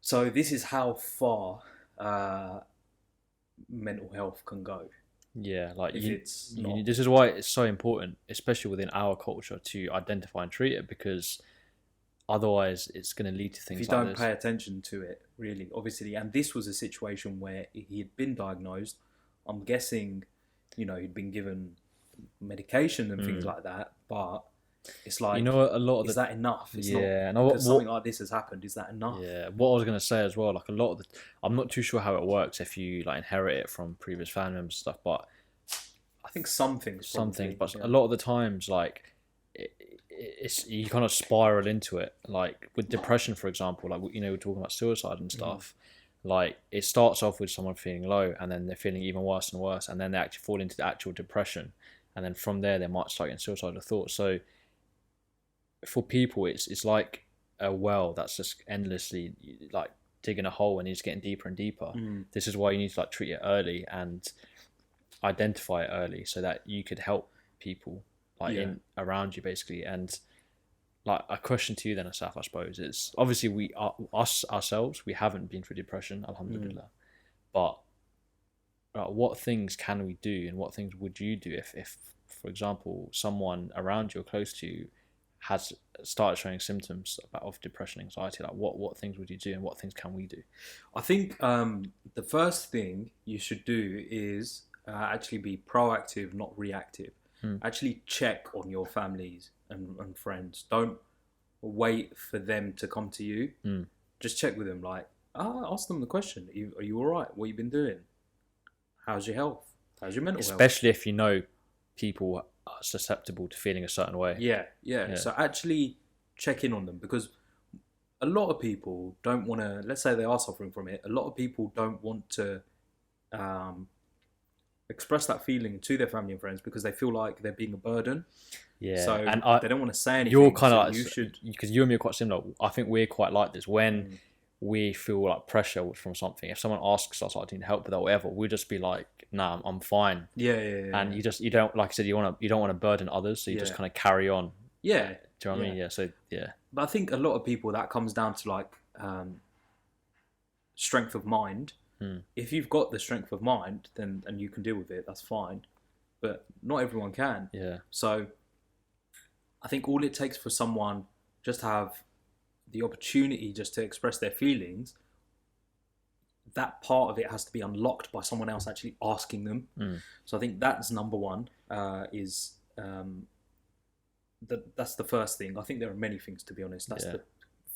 S1: So this is how far mental health can go. Yeah, like this is why it's so important, especially within our culture, to identify and treat it, because otherwise it's going to lead to things like this. If you don't pay attention to it, really, obviously. And this was a situation where he had been diagnosed. I'm guessing, he'd been given medication and things like that, but it's like, a lot of is that enough? It's not, something like this has happened. Is that enough? Yeah. What I was going to say as well, like a lot of I'm not too sure how it works if you like inherit it from previous family members and stuff, but I think some things, but a lot of the times, like it's you kind of spiral into it. Like with depression, for example, like we're talking about suicide and stuff. Like it starts off with someone feeling low, and then they're feeling even worse and worse, and then they actually fall into the actual depression, and then from there they might start getting suicidal thoughts. So for people, it's like a well that's just endlessly like digging a hole, and it's getting deeper and deeper. This is why you need to like treat it early and identify it early, so that you could help people around you, basically. And like a question to you then, Asaf, I suppose, is obviously we haven't been through depression, alhamdulillah, but what things can we do, and what things would you do if for example, someone around you or close to you has started showing symptoms of depression, anxiety? Like what things would you do, and what things can we do? I think the first thing you should do is actually be proactive, not reactive. Actually check on your families and friends. Don't wait for them to come to you. Just check with them. Like, ask them the question. Are you all right? What you been doing? How's your health? How's your mental health? Especially if you know people
S2: susceptible to feeling a certain way.
S1: Yeah. So actually check in on them, because a lot of people don't want to, let's say they are suffering from it, a lot of people don't want to express that feeling to their family and friends because they feel like they're being a burden.
S2: Yeah.
S1: So
S2: and
S1: they don't want to say anything.
S2: You're kind of
S1: so you should,
S2: because you and me are quite similar. I think we're quite like this. When we feel like pressure from something, if someone asks us, "I need help with that," or whatever, we'll just be like, "Nah, I'm fine."
S1: Yeah.
S2: And you don't, like I said, you don't want to burden others, so you just kind of carry on.
S1: Yeah.
S2: Do you know what I mean? Yeah. So yeah.
S1: But I think a lot of people, that comes down to like strength of mind. If you've got the strength of mind, then and you can deal with it, that's fine. But not everyone can.
S2: Yeah.
S1: So I think all it takes for someone just to have the opportunity just to express their feelings, that part of it has to be unlocked by someone else actually asking them. So I think that's number one. That's the first thing. I think there are many things, to be honest. That's the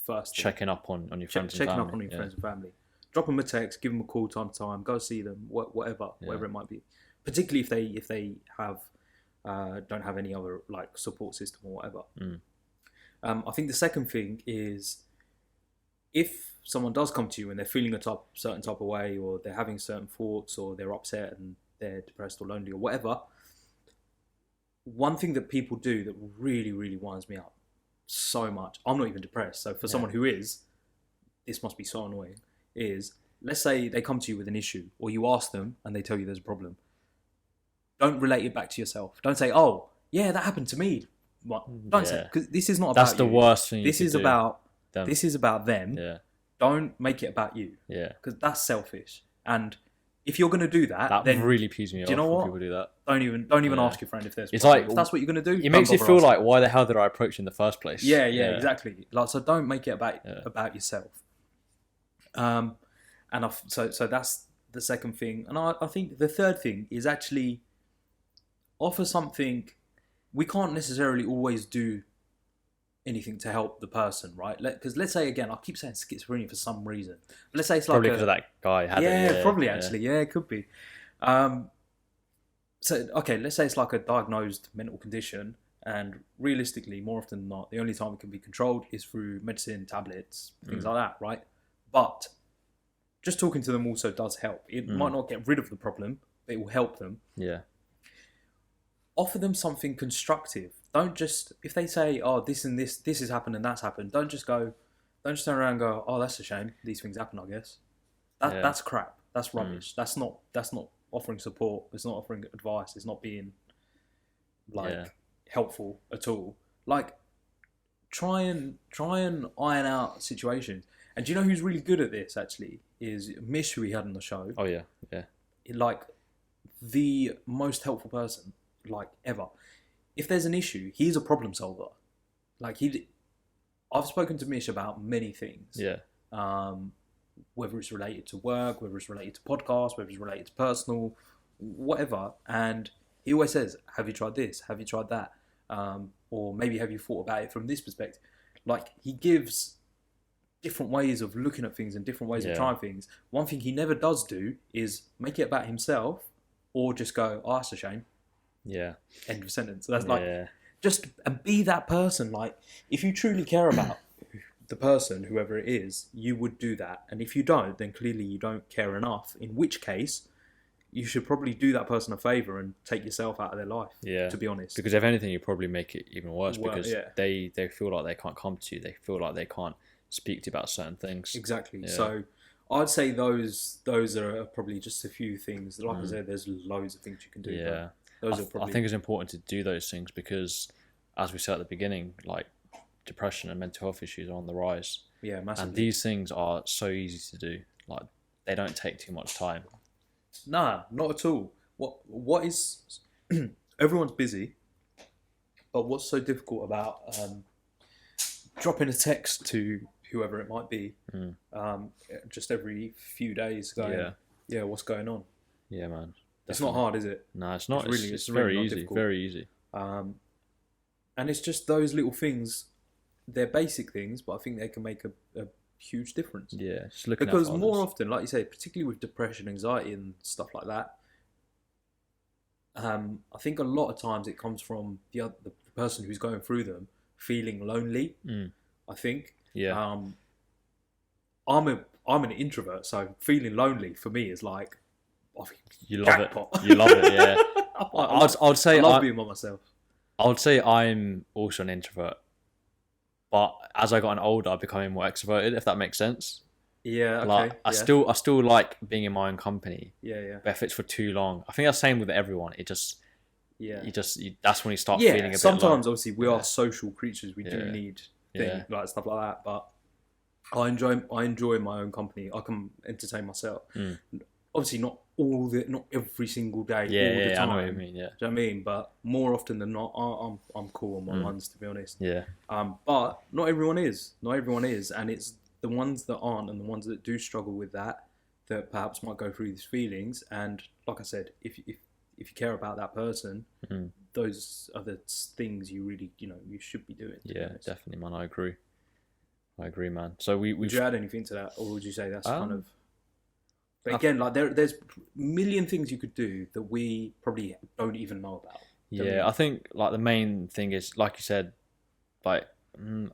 S1: first thing.
S2: Checking up on your friends and family.
S1: Checking up on your friends and family. Drop them a text, give them a call time to time, go see them, whatever it might be. Particularly if they have don't have any other like support system or whatever. I think the second thing is, if someone does come to you and they're feeling a certain type of way, or they're having certain thoughts, or they're upset and they're depressed or lonely or whatever, one thing that people do that really, really winds me up so much, I'm not even depressed, so for someone who is, this must be so annoying, is, let's say they come to you with an issue, or you ask them and they tell you there's a problem. Don't relate it back to yourself. Don't say, oh, yeah, that happened to me. Don't say, because this is not about you.
S2: That's the worst thing
S1: This is about them. This is about them.
S2: Yeah.
S1: Don't make it about you.
S2: Yeah.
S1: Because that's selfish. And if you're going to do that,
S2: then really pees me off when people do that.
S1: Don't even ask your friend if there's.
S2: It's like,
S1: if that's what you're going to do.
S2: It makes you feel like, why the hell did I approach you in the first place?
S1: Yeah, exactly. Like, so don't make it about yourself. So that's the second thing, and I think the third thing is actually offer something. We can't necessarily always do anything to help the person, right? Because let's say, again, I keep saying schizophrenia for some reason. But let's say it's
S2: probably
S1: like
S2: because of that guy had it.
S1: Yeah, probably actually. Yeah, it could be. So okay, let's say it's like a diagnosed mental condition, and realistically, more often than not, the only time it can be controlled is through medicine, tablets, things like that, right? But just talking to them also does help. It might not get rid of the problem, but it will help them.
S2: Yeah.
S1: Offer them something constructive. Don't just, if they say, oh, this and this has happened and that's happened, don't just turn around and go, oh, that's a shame. These things happen, I guess. That's crap. That's rubbish. That's not offering support. It's not offering advice. It's not being helpful at all. Like, try and iron out situations. And do you know who's really good at this, actually? Is Mish, who we had on the show.
S2: Oh, yeah.
S1: Like, the most helpful person, like, ever. If there's an issue, he's a problem solver. Like, I've spoken to Mish about many things.
S2: Yeah.
S1: Whether it's related to work, whether it's related to podcasts, whether it's related to personal, whatever. And he always says, have you tried this? Have you tried that? Or maybe have you thought about it from this perspective? Like, he gives different ways of looking at things and different ways of trying things. One thing he never does do is make it about himself, or just go, oh, that's a shame.
S2: Yeah.
S1: End of sentence. So that's just and be that person. Like, if you truly care about the person, whoever it is, you would do that. And if you don't, then clearly you don't care enough, in which case you should probably do that person a favour and take yourself out of their life, to be honest.
S2: Because if anything, you probably make it even worse, because they feel like they can't come to you. They feel like they can't speak to you about certain things.
S1: Exactly. Yeah. So I'd say those are probably just a few things. Like I said, there's loads of things you can do.
S2: Yeah.
S1: Those are probably...
S2: I think it's important to do those things because, as we said at the beginning, like, depression and mental health issues are on the rise.
S1: Yeah, massively.
S2: And these things are so easy to do. Like, they don't take too much time.
S1: Nah, not at all. What is... Everyone's busy, but what's so difficult about dropping a text to whoever it might be just every few days going, yeah, what's going on?
S2: Yeah, man.
S1: It's not hard, is it?
S2: No, it's not. It's very really easy. Difficult. Very easy.
S1: And it's just those little things. They're basic things, but I think they can make a huge difference.
S2: Yeah, just looking
S1: because
S2: at
S1: more often, like you say, particularly with depression, anxiety, and stuff like that, I think a lot of times it comes from the person who's going through them feeling lonely. I think.
S2: Yeah.
S1: I'm an introvert, so feeling lonely for me is like,
S2: you love jackpot. It. You love it, yeah. I'd say
S1: I love being by myself.
S2: I would say I'm also an introvert, but as I got older, I'm becoming more extroverted. If that makes sense.
S1: Yeah. Okay.
S2: Like, I still like being in my own company.
S1: Yeah.
S2: But if it's for too long, I think that's the same with everyone. It just. Yeah. That's when you start feeling a bit.
S1: Sometimes, obviously, we are social creatures. We do need things like stuff like that, but. I enjoy my own company. I can entertain myself. Obviously, not every single day, all the time.
S2: I know what you mean. Yeah,
S1: do you know what I mean? But more often than not, I'm cool on my ones, to be honest.
S2: Yeah.
S1: But not everyone is. Not everyone is, and it's the ones that aren't, and the ones that do struggle with that perhaps might go through these feelings. And like I said, if you care about that person, those are the things you really you should be doing.
S2: Yeah, definitely, man. I agree, man. So
S1: would you add anything to that, or would you say that's kind of? But again, like there's a million things you could do that we probably don't even know about.
S2: Yeah, I think like the main thing is, like you said, like I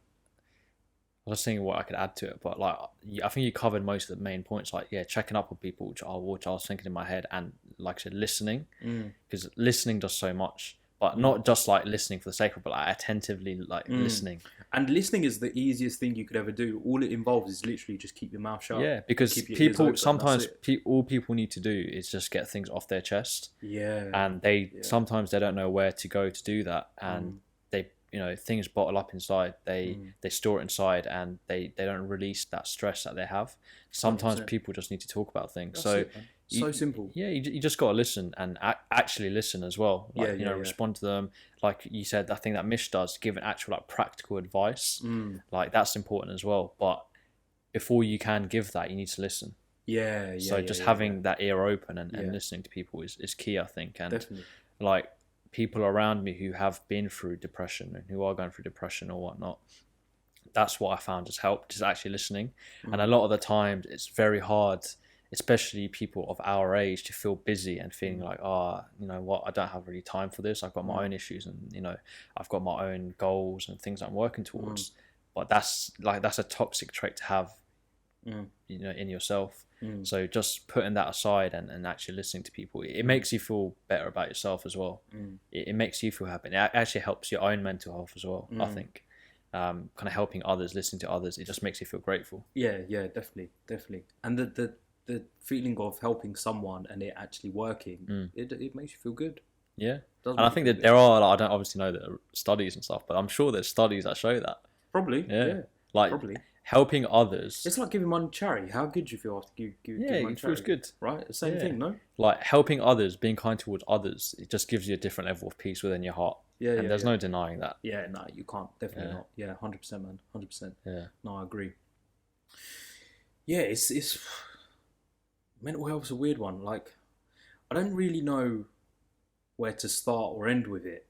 S2: was thinking what I could add to it, but like I think you covered most of the main points. Like checking up on people, which I was thinking in my head, and like I said, listening, because listening does so much. But not just like listening for the sake of it, but like attentively listening.
S1: And listening is the easiest thing you could ever do. All it involves is literally just keep your mouth shut.
S2: Yeah, because people sometimes all people need to do is just get things off their chest.
S1: Yeah.
S2: And sometimes they don't know where to go to do that, and they things bottle up inside. They store it inside, and they don't release that stress that they have. Sometimes 100%. People just need to talk about things.
S1: So simple.
S2: Yeah, you just got to listen and actually listen as well. Like, respond to them. Like you said, that thing that Mish does, give an actual practical advice. Like that's important as well. But before you can give that, you need to listen.
S1: Yeah.
S2: So having that ear open and listening to people is key, I think. And
S1: definitely.
S2: Like people around me who have been through depression and who are going through depression or whatnot, that's what I found has helped, is actually listening. And a lot of the times it's very hard, especially people of our age, to feel busy and feeling like, you know what, I don't have really time for this. I've got my own issues, and I've got my own goals and things I'm working towards. But that's a toxic trait to have, in yourself. So just putting that aside and actually listening to people, it makes you feel better about yourself as well. It makes you feel happy. It actually helps your own mental health as well, I think. Kind of helping others, listening to others, it just makes you feel grateful.
S1: Yeah, definitely. And the feeling of helping someone and it actually working, it makes you feel good.
S2: Yeah, and I think that there are, I don't obviously know the studies and stuff, but I'm sure there's studies that show that.
S1: Probably, yeah.
S2: Probably. Helping others.
S1: It's like giving money to charity. How good do you feel after you give money to charity? Yeah, it feels
S2: good.
S1: Right? The same thing, no?
S2: Like helping others, being kind towards others, it just gives you a different level of peace within your heart. Yeah, and there's no denying that.
S1: Yeah, no, you can't. Definitely not. Yeah, 100%, man. 100%.
S2: Yeah.
S1: No, I agree. Yeah, it's mental health's a weird one. Like, I don't really know where to start or end with it.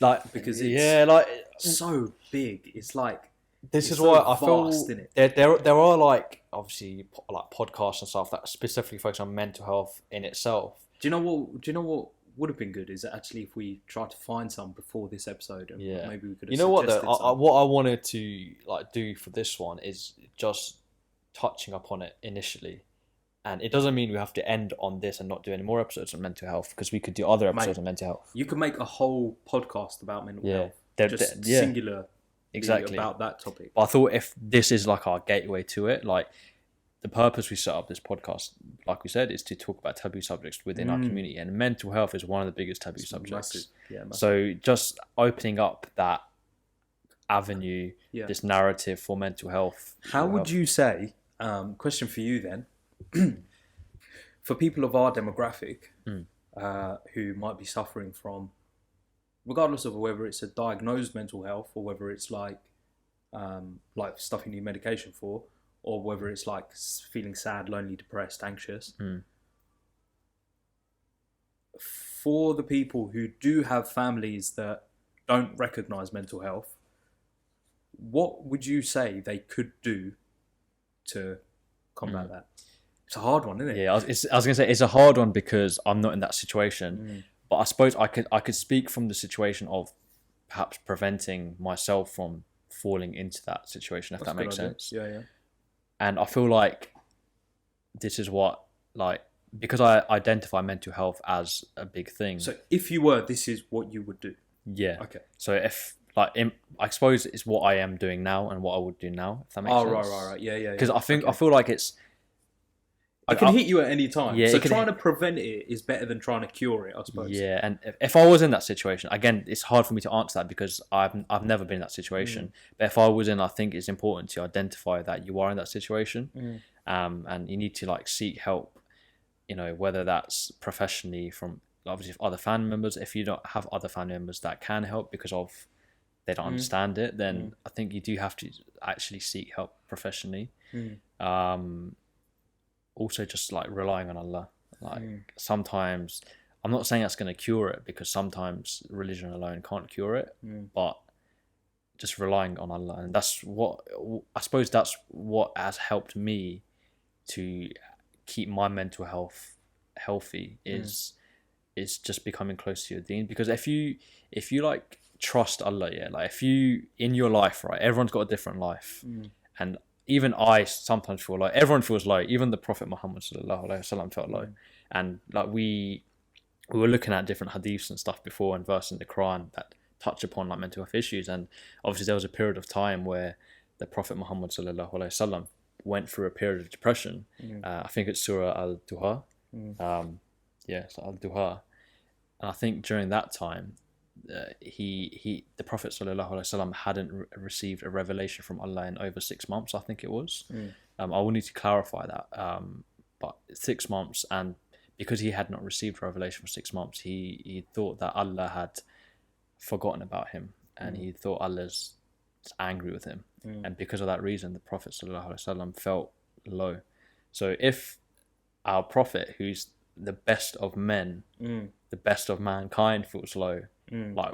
S2: Like,
S1: because it's so big. It's like,
S2: this is why I feel there are like obviously like podcasts and stuff that specifically focus on mental health in itself.
S1: Do you know what would have been good is actually if we tried to find some before this episode, and maybe we could have
S2: what I wanted to like do for this one is just touching upon it initially. And it doesn't mean we have to end on this and not do any more episodes on mental health, because we could do other episodes on mental health.
S1: You could make a whole podcast about mental health. Singular.
S2: Exactly.
S1: About that topic.
S2: But I thought if this is like our gateway to it, like the purpose we set up this podcast, like we said, is to talk about taboo subjects within our community, and mental health is one of the biggest taboo subjects.
S1: Massive. Yeah, massive.
S2: So just opening up that avenue, this narrative for mental health.
S1: How would you say? Question for you then. For people of our demographic who might be suffering from, regardless of whether it's a diagnosed mental health or whether it's like stuff you need medication for, or whether it's like feeling sad, lonely, depressed, anxious. For the people who do have families that don't recognise mental health, what would you say they could do to combat that? It's a hard one, isn't it?
S2: Yeah, I was going to say it's a hard one because I'm not in that situation. But I suppose I could speak from the situation of perhaps preventing myself from falling into that situation, if that makes sense.
S1: Yeah.
S2: And I feel like this is what, like, because I identify mental health as a big thing.
S1: So if you were, this is what you would do.
S2: Yeah.
S1: Okay.
S2: So if I suppose it's what I am doing now and what I would do now, if that makes sense.
S1: Right. Yeah.
S2: Because I feel like it's.
S1: It can hit you at any time.
S2: Yeah,
S1: so trying to prevent it is better than trying to cure it, I suppose.
S2: Yeah, and if I was in that situation, again, it's hard for me to answer that because I've never been in that situation. But if I was in, I think it's important to identify that you are in that situation, and you need to like seek help. You know, whether that's professionally from obviously other family members. If you don't have other family members that can help because of they don't understand it, then I think you do have to actually seek help professionally. Also, just like relying on Allah. Like sometimes, I'm not saying that's going to cure it because sometimes religion alone can't cure it, but just relying on Allah, and that's what I suppose that's what has helped me to keep my mental health healthy is just becoming close to your deen. Because if you like trust Allah, like if you in your life, right, everyone's got a different life, and even I sometimes feel like everyone feels low. Even the Prophet Muhammad sallallahu alaihi wasallam felt low, and like we were looking at different hadiths and stuff before and verses in the Quran that touch upon like mental health issues. And obviously there was a period of time where the Prophet Muhammad sallallahu alaihi wasallam went through a period of depression. I think it's Surah Al-Duha. So Al-Duha, and I think during that time. The Prophet sallallahu alaihi wasallam hadn't received a revelation from Allah in over 6 months, I think it was. I will need to clarify that, but 6 months, and because he had not received revelation for 6 months, he thought that Allah had forgotten about him, and he thought Allah's angry with him, and because of that reason the Prophet sallallahu alaihi wasallam felt low. So if our Prophet, who's the best of men, the best of mankind, feels low, like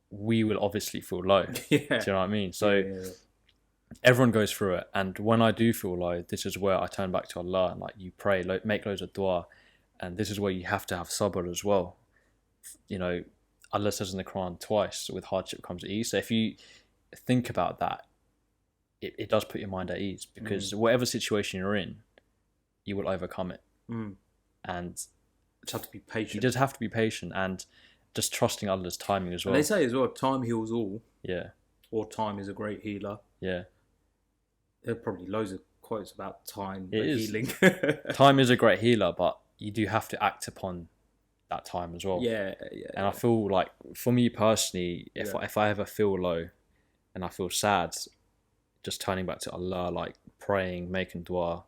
S2: we will obviously feel low. Do you know what I mean? So everyone goes through it, and when I do feel low, this is where I turn back to Allah and like you pray, make loads of dua, and this is where you have to have sabr as well. You know, Allah says in the Quran twice, with hardship comes ease. So if you think about that, it does put your mind at ease, because whatever situation you're in, you will overcome it. And
S1: you just have to be patient.
S2: You just have to be patient and just trusting Allah's timing as well.
S1: And they say as well, time heals all.
S2: Yeah.
S1: Or time is a great healer.
S2: Yeah.
S1: There are probably loads of quotes about time healing.
S2: Time is a great healer, but you do have to act upon that time as well.
S1: Yeah.
S2: And I feel like, for me personally, if I ever feel low and I feel sad, just turning back to Allah, like praying, making dua,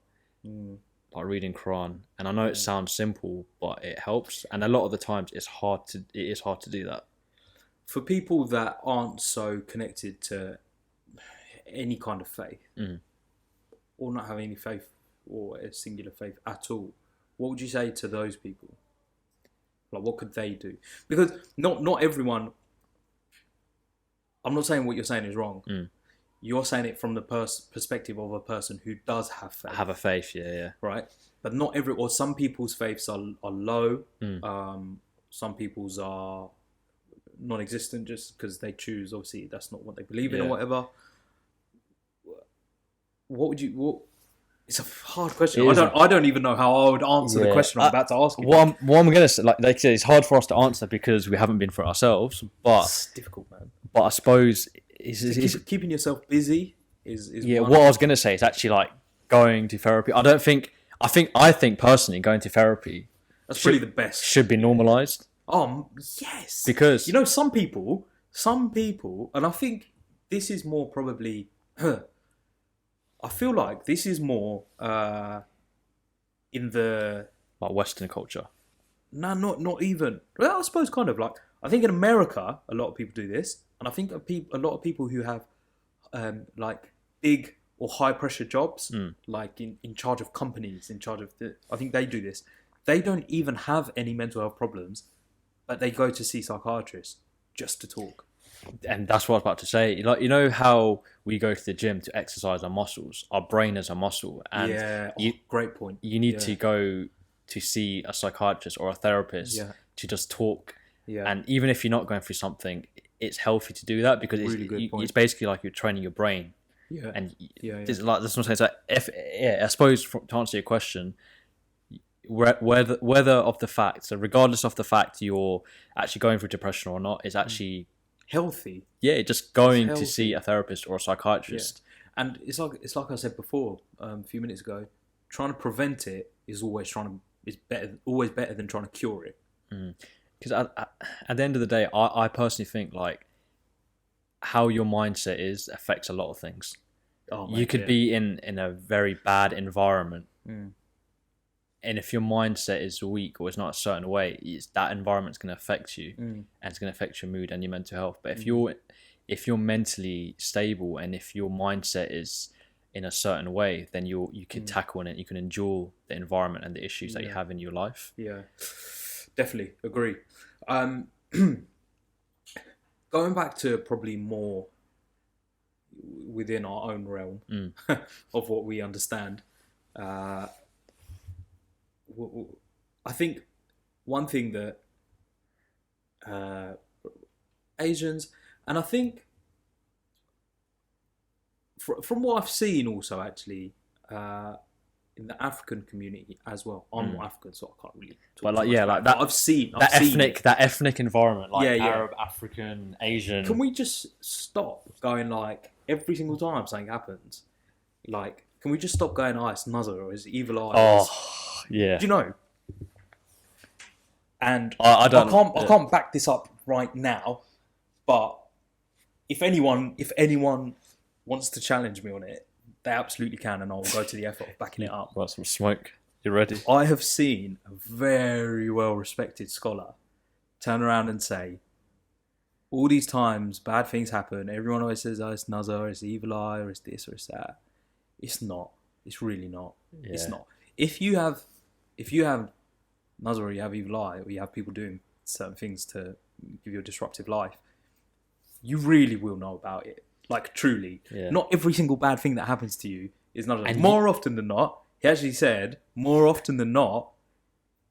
S2: like reading Quran. And I know it sounds simple, but it helps. And a lot of the times it is hard to do that.
S1: For people that aren't so connected to any kind of faith, or not have any faith or a singular faith at all, what would you say to those people? Like, what could they do? Because not everyone. I'm not saying what you're saying is wrong. You're saying it from the perspective of a person who does have faith.
S2: Have a faith, yeah.
S1: Right? But not or some people's faiths are low. Some people's are non-existent just because they choose. Obviously, that's not what they believe in or whatever. What would you... It's a hard question. I don't even know how I would answer the question I'm about to ask you.
S2: What I'm going to say, like I said, it's hard for us to answer because we haven't been through it ourselves. But
S1: it's difficult, man.
S2: But I suppose...
S1: keeping yourself busy is
S2: what I was going to say is actually like going to therapy. I think personally going to therapy,
S1: that's probably the best,
S2: should be normalized.
S1: Yes,
S2: because
S1: some people, and I think this is more probably I feel like this is more in the
S2: like Western culture.
S1: No, not even. Well, I suppose kind of like, I think in America a lot of people do this. And I think a lot of people who have like big or high pressure jobs, like in charge of companies, I think they do this. They don't even have any mental health problems, but they go to see psychiatrists just to talk.
S2: And that's what I was about to say. Like, you know how we go to the gym to exercise our muscles? Our brain is a muscle. And
S1: great point.
S2: You need to go to see a psychiatrist or a therapist to just talk
S1: Yeah.
S2: And even if you're not going through something, it's healthy to do that because it's basically like you're training your brain.
S1: Yeah.
S2: And
S1: yeah.
S2: This is what I'm saying. So I suppose to answer your question, whether of the fact, so regardless of the fact you're actually going through depression or not, is actually
S1: healthy.
S2: Yeah, just going to see a therapist or a psychiatrist.
S1: Yeah. And it's like I said before, a few minutes ago, trying to prevent it is always better than trying to cure it.
S2: Because at the end of the day, I personally think like how your mindset is affects a lot of things. You could be in a very bad environment, and if your mindset is weak or it's not a certain way, that environment's going to affect you, and it's going to affect your mood and your mental health. But if you're mentally stable and if your mindset is in a certain way, then you can tackle it. You can endure the environment and the issues that you have in your life.
S1: Yeah, definitely agree. Going back to probably more within our own realm of what we understand, I think one thing that Asians, and I think from what I've seen also actually in the African community as well. I'm not African, so I can't really talk
S2: like that.
S1: I've seen
S2: that ethnic environment, like
S1: yeah.
S2: Arab, African, Asian.
S1: Can we just stop going like every single time something happens? Like, can we just stop going, it's Nazar or it's Evil Eye?
S2: Oh, yeah.
S1: Do you know? And I can't back this up right now, but if anyone wants to challenge me on it, they absolutely can, and I'll go to the effort of backing it up.
S2: Want some smoke? You ready?
S1: I have seen a very well-respected scholar turn around and say, all these times bad things happen, everyone always says, it's Nazar, it's Evil Eye, or it's this, or it's that. It's not. It's really not. Yeah. It's not. If you have Nazar, or you have Evil Eye, or you have people doing certain things to give you a disruptive life, you really will know about it. Like, truly. Yeah. Not every single bad thing that happens to you is Nazar. And more often than not, he actually said, more often than not,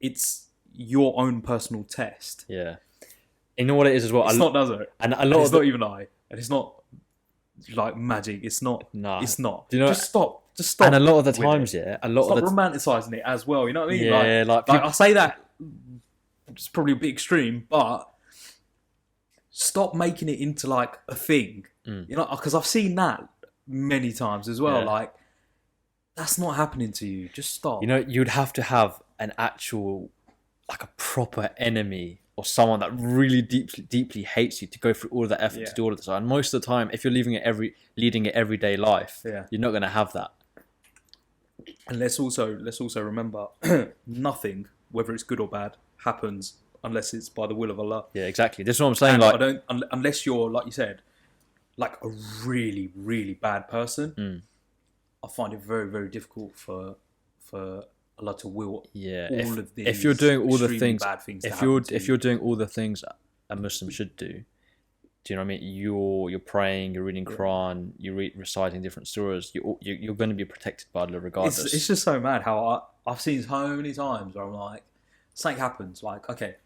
S1: it's your own personal test.
S2: Yeah. You know what it is as well?
S1: It's not Nazar.
S2: And
S1: it's not Evil Eye. And it's not like magic. It's not.
S2: No.
S1: It's not.
S2: Do you know,
S1: just stop.
S2: And a lot of the times, stop
S1: romanticising it as well. You know what I mean?
S2: Yeah,
S1: like I say that it's probably a bit extreme, but stop making it into like a thing. You know, because I've seen that many times as well. Yeah. Like, that's not happening to you. Just stop.
S2: You know, you'd have to have an actual, like a proper enemy or someone that really deeply hates you to go through all of that effort to do all of this. And most of the time, if you're leading an everyday life, you're not going to have that.
S1: And let's also remember, nothing, whether it's good or bad, happens unless it's by the will of Allah.
S2: Yeah, exactly. This is what I'm saying.
S1: And unless you're, like you said, like a really, really bad person, I find it very, very difficult for Allah to will all of these.
S2: If you're doing all the things,
S1: bad things,
S2: if you're doing all the things a Muslim should do, do you know what I mean? You're praying, you're reading Quran, you're reciting different surahs. You're going to be protected by Allah regardless.
S1: It's just so mad how I've seen so many times where I'm like, something happens, like okay,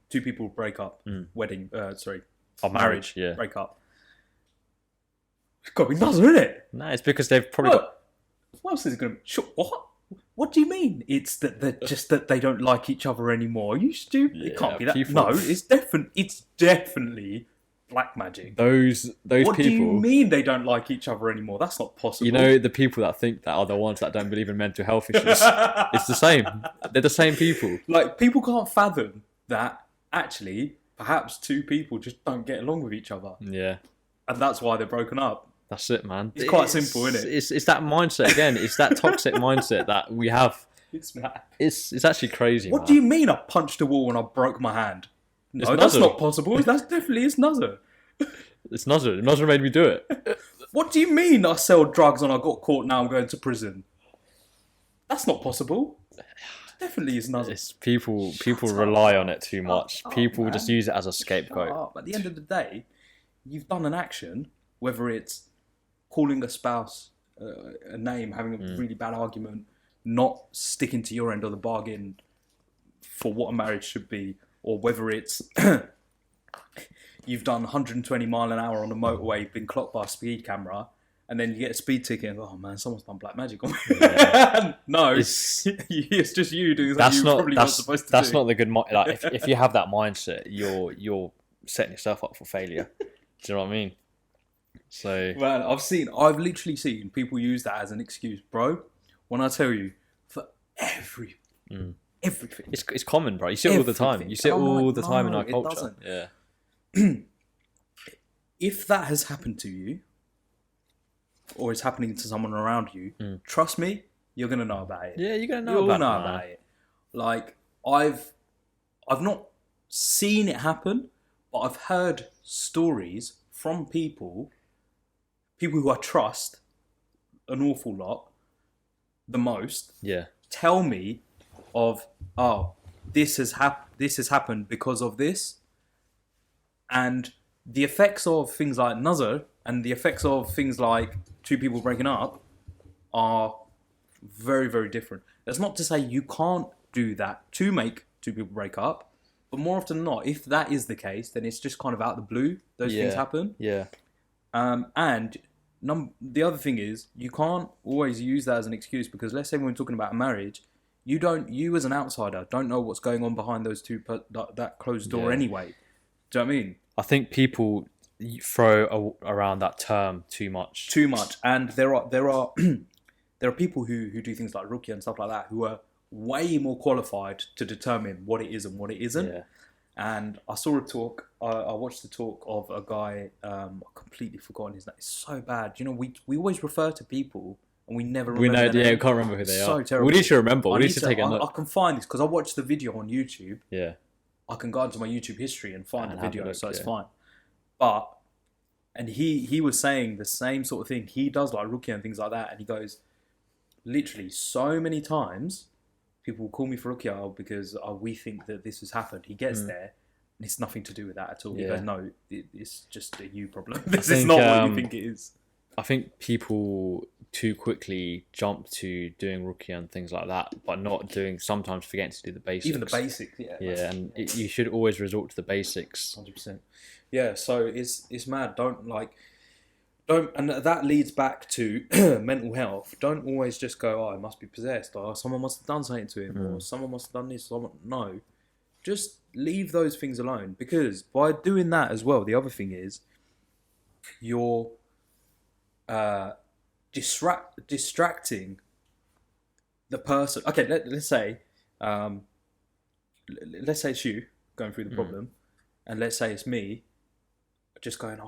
S1: two people break up, marriage, break up. It's got to be Nazar, isn't it?
S2: No, it's because they've probably got.
S1: What else is it going to be? Sure, what? What do you mean? It's that they don't like each other anymore. Are you stupid? It can't be that. No, it's definitely black magic.
S2: Those people.
S1: What do you mean they don't like each other anymore? That's not possible.
S2: You know, the people that think that are the ones that don't believe in mental health issues. It's the same. They're the same people.
S1: Like, people can't fathom that actually perhaps two people just don't get along with each other.
S2: Yeah.
S1: And that's why they're broken up.
S2: That's it, man.
S1: It's quite simple, isn't it?
S2: It's that mindset again. It's that toxic mindset that we have.
S1: It's mad.
S2: It's actually crazy.
S1: What do you mean I punched a wall and I broke my hand? No, that's not possible. That's definitely Nazar.
S2: It's Nazar. Nazar made me do it.
S1: What do you mean I sell drugs and I got caught, now I'm going to prison? That's not possible. Definitely is Nazar.
S2: It's people rely on it too much. People just use it as a scapegoat.
S1: At the end of the day, you've done an action, whether it's calling a spouse a name, having a really bad argument, not sticking to your end of the bargain for what a marriage should be, or whether it's you've done 120 mile an hour on the motorway, been clocked by a speed camera, and then you get a speed ticket and go, oh man, someone's done black magic on me. Yeah. No, it's just you doing something you probably weren't supposed to do.
S2: That's not the good like if you have that mindset, you're setting yourself up for failure. Do you know what I mean? So
S1: man, I've literally seen people use that as an excuse, bro. When I tell you, for everything.
S2: It's common, bro. You see it all the time. You see it all the time in our culture.
S1: Doesn't.
S2: Yeah.
S1: If that has happened to you, or is happening to someone around you, trust me, you're gonna know about it.
S2: Yeah, you're gonna know about
S1: it. Like I've not seen it happen, but I've heard stories from people who I trust an awful lot, the most.
S2: Yeah.
S1: Tell me of this has happened because of this, and the effects of things like Nazar and the effects of things like two people breaking up are very, very different. That's not to say you can't do that to make two people break up, but more often than not, if that is the case, then it's just kind of out of the blue. Those things happen.
S2: Yeah.
S1: And the other thing is, you can't always use that as an excuse, because let's say when we're talking about a marriage, you as an outsider don't know what's going on behind those two that closed door anyway. Do you know what I mean?
S2: I think people throw around that term too much,
S1: and there are there are people who do things like ruqya and stuff like that who are way more qualified to determine what it is and what it isn't.
S2: Yeah.
S1: And I saw a talk. I watched the talk of a guy. I completely forgotten his name. It's so bad. You know, we always refer to people and we never remember.
S2: We know. Yeah, we can't remember who they are.
S1: So terrible.
S2: We need to remember. We need to take a look.
S1: I can find this because I watched the video on YouTube.
S2: Yeah.
S1: I can go into my YouTube history and find the video, so it's fine. But and he was saying the same sort of thing. He does like ruqya and things like that, and he goes, literally so many times, people will call me for ruqya because we think that this has happened. He gets there, and it's nothing to do with that at all. He goes, no, it's just a you problem. This is not what you think it is.
S2: I think people too quickly jump to doing ruqya and things like that, but not doing, sometimes forgetting to do the basics.
S1: Even the basics, yeah.
S2: Yeah, and you should always resort to the basics.
S1: 100%. Yeah, so it's mad. Don't, and that leads back to mental health. Don't always just go, oh, I must be possessed, or someone must have done something to him, or someone must have done this. No, just leave those things alone, because by doing that as well, the other thing is you're distracting the person. Okay, let's say it's you going through the problem, and let's say it's me just going,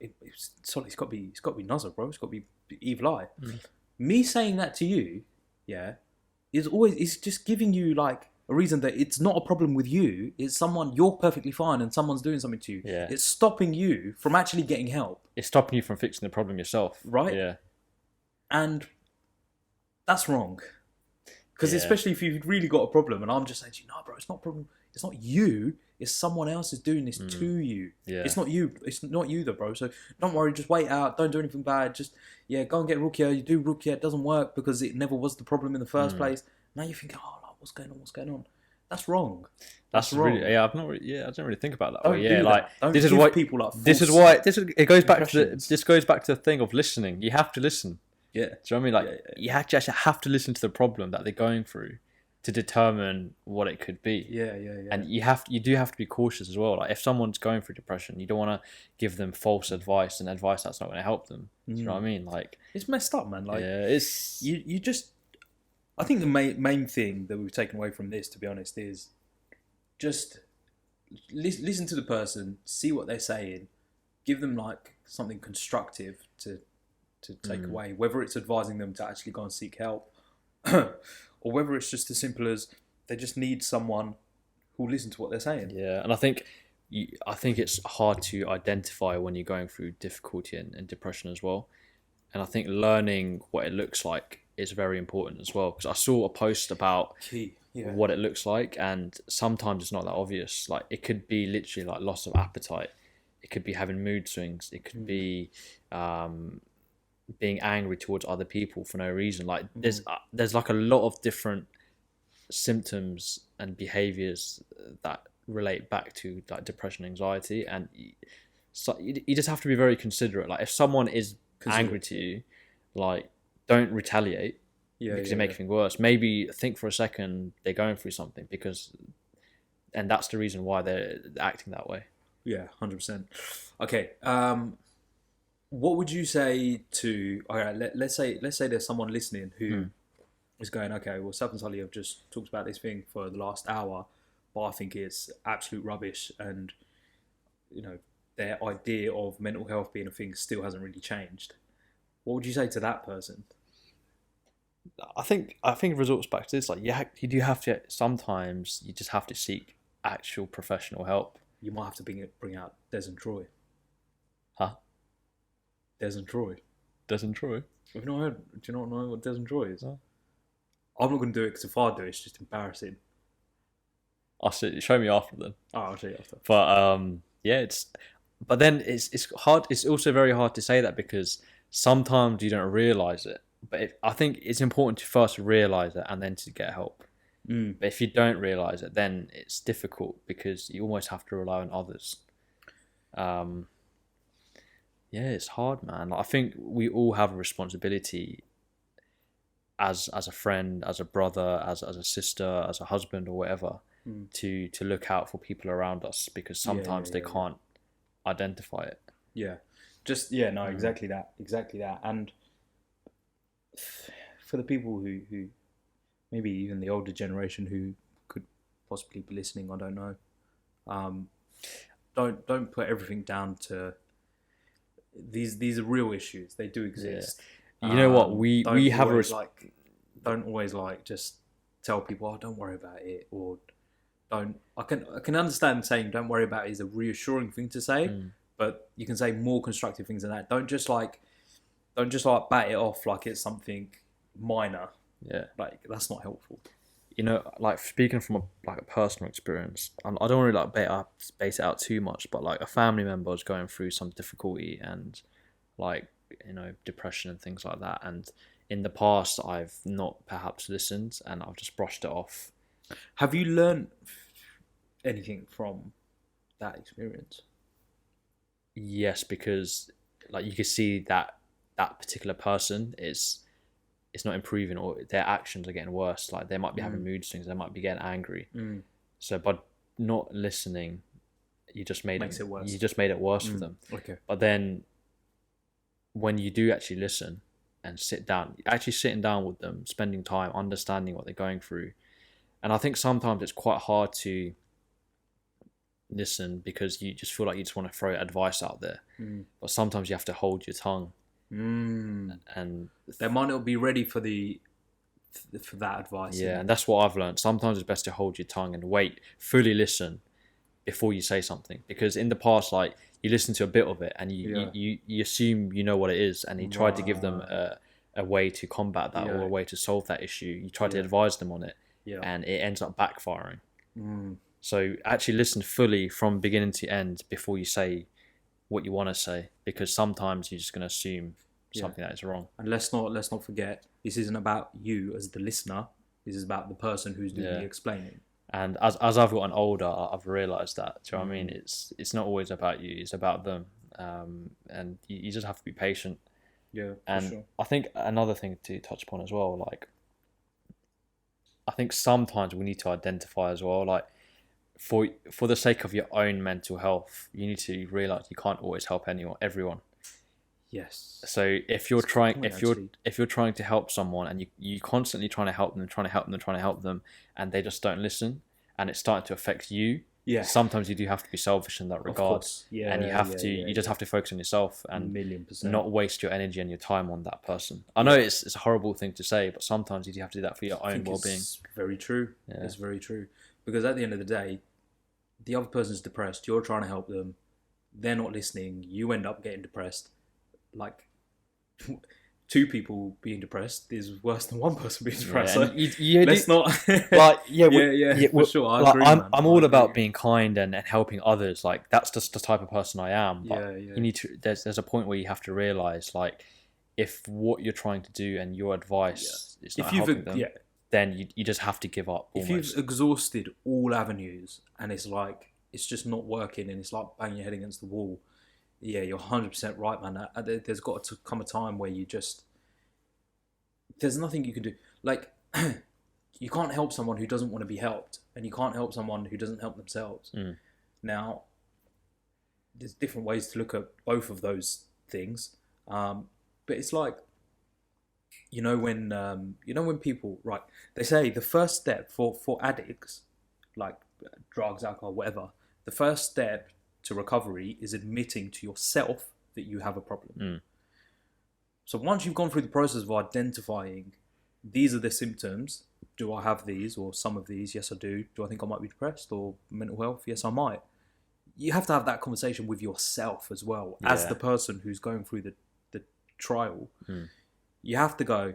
S1: it's got to be Nazar, bro. It's got to be evil eye. Me saying that to you, is just giving you like a reason that it's not a problem with you. It's someone, you're perfectly fine, and someone's doing something to you.
S2: Yeah.
S1: It's stopping you from actually getting help.
S2: It's stopping you from fixing the problem yourself.
S1: Right?
S2: Yeah.
S1: And that's wrong. Because especially if you've really got a problem, and I'm just saying to you, no, bro, it's not a problem. It's not you. It's someone else is doing this to you.
S2: Yeah.
S1: It's not you. It's not you, though, bro. So don't worry. Just wait out. Don't do anything bad. Just go and get ruqya. You do ruqya. It doesn't work because it never was the problem in the first place. Now you think, what's going on? What's going on? That's wrong.
S2: That's wrong. Really, I don't really think about that.
S1: Don't do that. Don't
S2: this
S1: give
S2: is why
S1: people like
S2: it goes back to this goes back to the thing of listening. You have to listen.
S1: Yeah.
S2: Do you know what I mean? Like you actually have to listen to the problem that they're going through to determine what it could be.
S1: Yeah.
S2: And you do have to be cautious as well. Like if someone's going through depression, you don't want to give them false advice and advice that's not going to help them. Do you know what I mean? Like
S1: it's messed up, man. Like
S2: it's
S1: you just. I think the main thing that we've taken away from this, to be honest, is just listen to the person, see what they're saying, give them like something constructive to take away, whether it's advising them to actually go and seek help, or whether it's just as simple as they just need someone who'll listen to what they're saying.
S2: Yeah, and I think it's hard to identify when you're going through difficulty and depression as well. And I think learning what it looks like is very important as well, because I saw a post about what it looks like, and sometimes it's not that obvious. Like it could be literally like loss of appetite, it could be having mood swings, it could be being angry towards other people for no reason. Like there's like a lot of different symptoms and behaviors that relate back to like depression, anxiety, and so you just have to be very considerate. Like if someone is angry to you, like don't retaliate because it makes things worse. Maybe think for a second they're going through something and that's the reason why they're acting that way.
S1: Yeah, 100%. Okay, what would you say to? All right, let's say there's someone listening who is going, okay, well, Seth and Sully have just talked about this thing for the last hour, but I think it's absolute rubbish, and their idea of mental health being a thing still hasn't really changed. What would you say to that person?
S2: I think it results back to this. Like you do have to sometimes. You just have to seek actual professional help.
S1: You might have to bring out Des and Troy.
S2: Huh?
S1: Des and Troy.
S2: Des and Troy?
S1: Have you not heard? Do you not know what Des and Troy is?
S2: No.
S1: I'm not going to do it because if I do, it's just embarrassing.
S2: I'll show me after then.
S1: Oh, I'll show you after.
S2: But yeah, but then it's hard. It's also very hard to say that because sometimes you don't realize it. But I think it's important to first realize it and then to get help. But if you don't realize it, then it's difficult because you almost have to rely on others. Yeah, it's hard, man. Like, I think we all have a responsibility as a friend, as a brother, as a sister, as a husband or whatever, to look out for people around us because sometimes they can't identify it. Yeah.
S1: Just exactly that. And for the people who maybe even the older generation who could possibly be listening, I don't know. Don't put everything down to these are real issues. They do exist.
S2: Yeah. You know what? We have
S1: don't always just tell people, oh, don't worry about it, or don't. I can understand saying don't worry about it is a reassuring thing to say, but you can say more constructive things than that. Don't just bat it off like it's something minor.
S2: Yeah,
S1: like that's not helpful.
S2: Like speaking from a personal experience, I don't really base it out too much, but like a family member is going through some difficulty and depression and things like that, and in the past I've not perhaps listened and I've just brushed it off.
S1: Have you learned anything from that experience?
S2: Yes, because like you can see that particular person is not improving, or their actions are getting worse. Like they might be having mood swings, they might be getting angry. So by not listening, you just made it worse. You just made it worse for them.
S1: Okay.
S2: But then when you do actually listen and sitting down with them, spending time understanding what they're going through, and I think sometimes it's quite hard to listen because you just feel like you just want to throw advice out there, but sometimes you have to hold your tongue. And
S1: they might not be ready for that advice.
S2: Yeah, and that's what I've learned. Sometimes it's best to hold your tongue and wait, fully listen before you say something. Because in the past, like you listen to a bit of it and you assume you know what it is, and you tried to give them a way to combat that or a way to solve that issue. You try to advise them on it, and it ends up backfiring. So actually listen fully from beginning to end before you say what you want to say, because sometimes you're just going to assume something that is wrong.
S1: And let's not forget, this isn't about you as the listener. This is about the person who's doing the explaining.
S2: And as I've gotten older, I've realised that. Do you know what I mean? It's not always about you. It's about them. And you just have to be patient.
S1: Yeah,
S2: and
S1: for sure.
S2: I think another thing to touch upon as well, like I think sometimes we need to identify as well, like for the sake of your own mental health, you need to realise you can't always help everyone.
S1: Yes.
S2: So if you're trying to help someone and you constantly trying to help them and they just don't listen and it's starting to affect you, sometimes you do have to be selfish in that regard. And you just have to focus on yourself and
S1: 1,000,000%.
S2: not waste your energy and your time on that person. I know it's a horrible thing to say, but sometimes you do have to do that for your own well-being.
S1: It's very true. Yeah. It's very true. Because at the end of the day, the other person's depressed, you're trying to help them, they're not listening, you end up getting depressed. Like, two people being depressed is worse than one person being depressed. So let's not...
S2: like,
S1: for sure, I agree,
S2: I'm all about being kind and helping others. Like, that's just the type of person I am. But you need to... There's a point where you have to realise, like, if what you're trying to do and your advice is not helping them, then you just have to give up.
S1: Almost. If you've exhausted all avenues and it's like it's just not working and it's like banging your head against the wall, yeah, you're 100% right, man. There's got to come a time where there's nothing you can do. Like, you can't help someone who doesn't want to be helped, and you can't help someone who doesn't help themselves. Now, there's different ways to look at both of those things, but it's like, when people, right? They say the first step for addicts, like drugs, alcohol, whatever. The first step to recovery is admitting to yourself that you have a problem. So once you've gone through the process of identifying, these are the symptoms. Do I have these or some of these? Yes, I do. Do I think I might be depressed or mental health? Yes, I might. You have to have that conversation with yourself as well, as the person who's going through the trial. You have to go,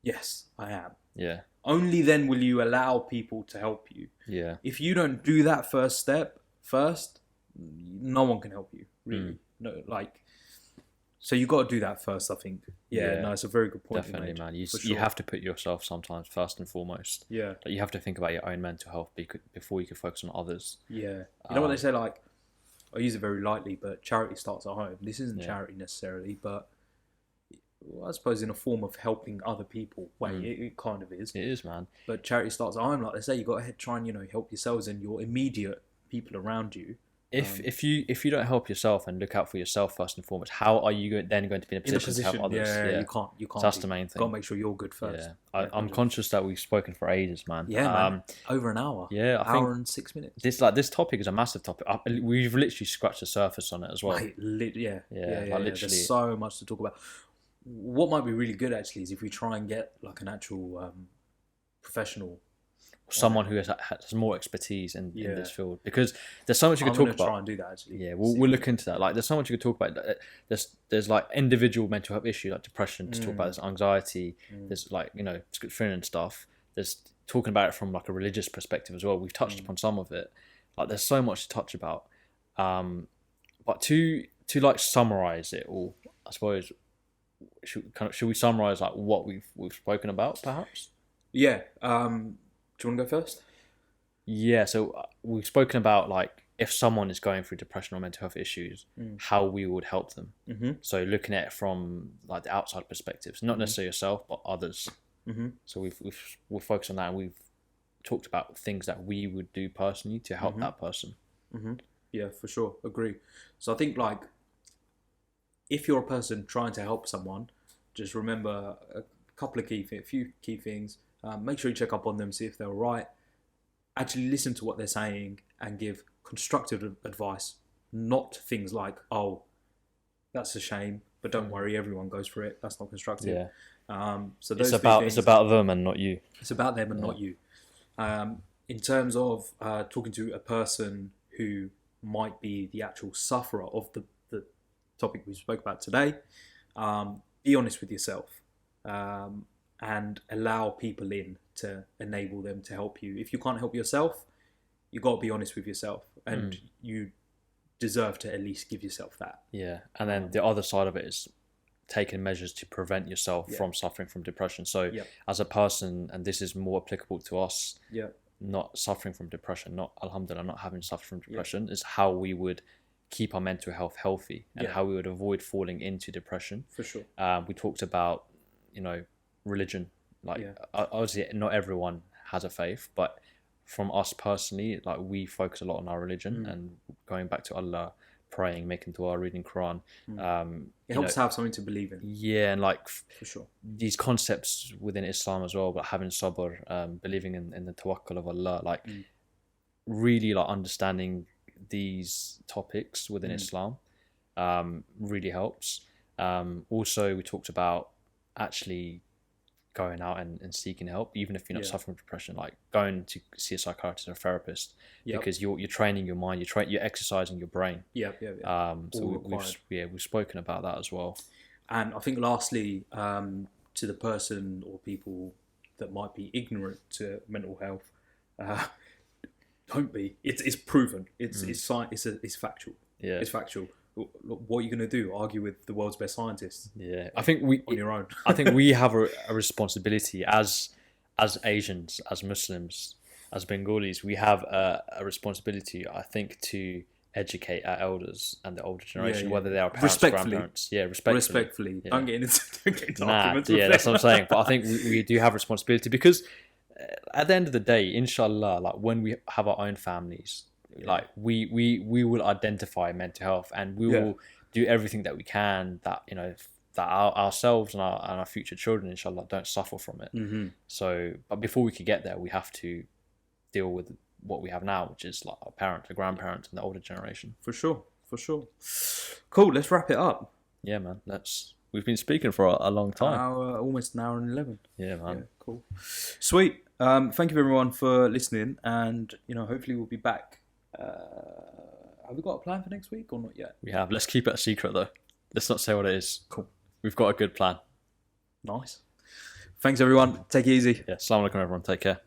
S1: yes, I am.
S2: Yeah.
S1: Only then will you allow people to help you.
S2: Yeah.
S1: If you don't do that first step first, no one can help you, really. No, like, so you got to do that first, I think. Yeah, no, it's a very good point.
S2: Definitely, man. You have to put yourself sometimes first and foremost.
S1: Yeah.
S2: Like, you have to think about your own mental health before you can focus on others.
S1: Yeah. You know what they say, like, I use it very lightly, but charity starts at home. This isn't charity necessarily, but I suppose in a form of helping other people. It kind of is.
S2: It is, man.
S1: But charity starts at home. Like they say, you got to try and help yourselves and your immediate people around you.
S2: If you don't help yourself and look out for yourself first and foremost, how are you then going to be in a position to help others?
S1: Yeah, you can't.
S2: So that's the main thing.
S1: Got to make sure you're good first.
S2: Yeah, I'm conscious that we've spoken for ages, man.
S1: Yeah, man. Over an hour.
S2: Yeah, I think
S1: hour and 6 minutes.
S2: This topic is a massive topic. We've literally scratched the surface on it as well.
S1: Literally.
S2: There's
S1: so much to talk about. What might be really good actually is if we try and get like an actual professional.
S2: Someone who has more expertise in this field, because there's so much you could talk about.
S1: Try and do that actually.
S2: Yeah, we'll look into that. Like, there's so much you could talk about. There's like individual mental health issues like depression to talk about. There's anxiety. There's like schizophrenia and stuff. There's talking about it from like a religious perspective as well. We've touched upon some of it. Like, there's so much to touch about. But to like summarize it all, I suppose, should we summarize like what we've spoken about, perhaps?
S1: Yeah. Do you want to go first?
S2: Yeah, so we've spoken about like if someone is going through depression or mental health issues, how we would help them. So looking at it from like the outside perspectives, not necessarily yourself, but others. So we've focused on that, and we've talked about things that we would do personally to help that person.
S1: Yeah, for sure, agree. So I think like if you're a person trying to help someone, just remember a few key things. Make sure you check up on them, see if they're all right. Actually listen to what they're saying and give constructive advice, not things like, oh, that's a shame, but don't worry, everyone goes through it. That's not constructive.
S2: Yeah.
S1: So those
S2: it's about them and not you.
S1: It's about them and not you. In terms of talking to a person who might be the actual sufferer of the topic we spoke about today, be honest with yourself. And allow people in to enable them to help you. If you can't help yourself, you got to be honest with yourself, and you deserve to at least give yourself that.
S2: Yeah, and then the other side of it is taking measures to prevent yourself from suffering from depression. So as a person, and this is more applicable to us, not suffering from depression, not alhamdulillah, not having suffered from depression, is how we would keep our mental health healthy and how we would avoid falling into depression.
S1: For sure.
S2: We talked about, religion. Like, obviously not everyone has a faith, but from us personally, like, we focus a lot on our religion and going back to Allah, praying, making dua, reading Quran.
S1: It helps to have something to believe in.
S2: Yeah, and like
S1: for sure,
S2: these concepts within Islam as well, but having sabr, believing in the tawakkul of Allah, like really like understanding these topics within Islam really helps. Also, we talked about actually going out and seeking help, even if you're not suffering from depression, like going to see a psychiatrist or a therapist, because you're training your mind, you're exercising your brain. So we've spoken about that as well.
S1: And I think lastly, to the person or people that might be ignorant to mental health, don't be. It's proven. It's science. It's factual.
S2: Yeah,
S1: it's factual. What are you going to do? Argue with the world's best scientists?
S2: Yeah, I think we
S1: on your own.
S2: I think we have a responsibility as as Asians, as Muslims, as Bengalis, we have a responsibility, I think, to educate our elders and the older generation, whether they are parents or grandparents. Yeah, respectfully.
S1: Yeah. Don't get into arguments.
S2: Yeah, that's what I'm saying. But I think we do have responsibility, because at the end of the day, inshallah, like when we have our own families, like we will identify mental health, and we will do everything that we can that that ourselves and our future children, inshallah, don't suffer from it.
S1: Mm-hmm.
S2: So, but before we could get there, we have to deal with what we have now, which is like our parents, our grandparents, and the older generation.
S1: For sure. Cool. Let's wrap it up.
S2: Yeah, man. We've been speaking for a long time.
S1: Almost an hour and 11.
S2: Yeah, man.
S1: Yeah, cool. Sweet. Thank you everyone for listening, and hopefully we'll be back. Have we got a plan for next week or not yet?
S2: We have. Let's keep it a secret though. Let's not say what it is.
S1: Cool.
S2: We've got a good plan.
S1: Nice. Thanks everyone. Take it easy.
S2: Yeah. Assalamu alaikum everyone. Take care.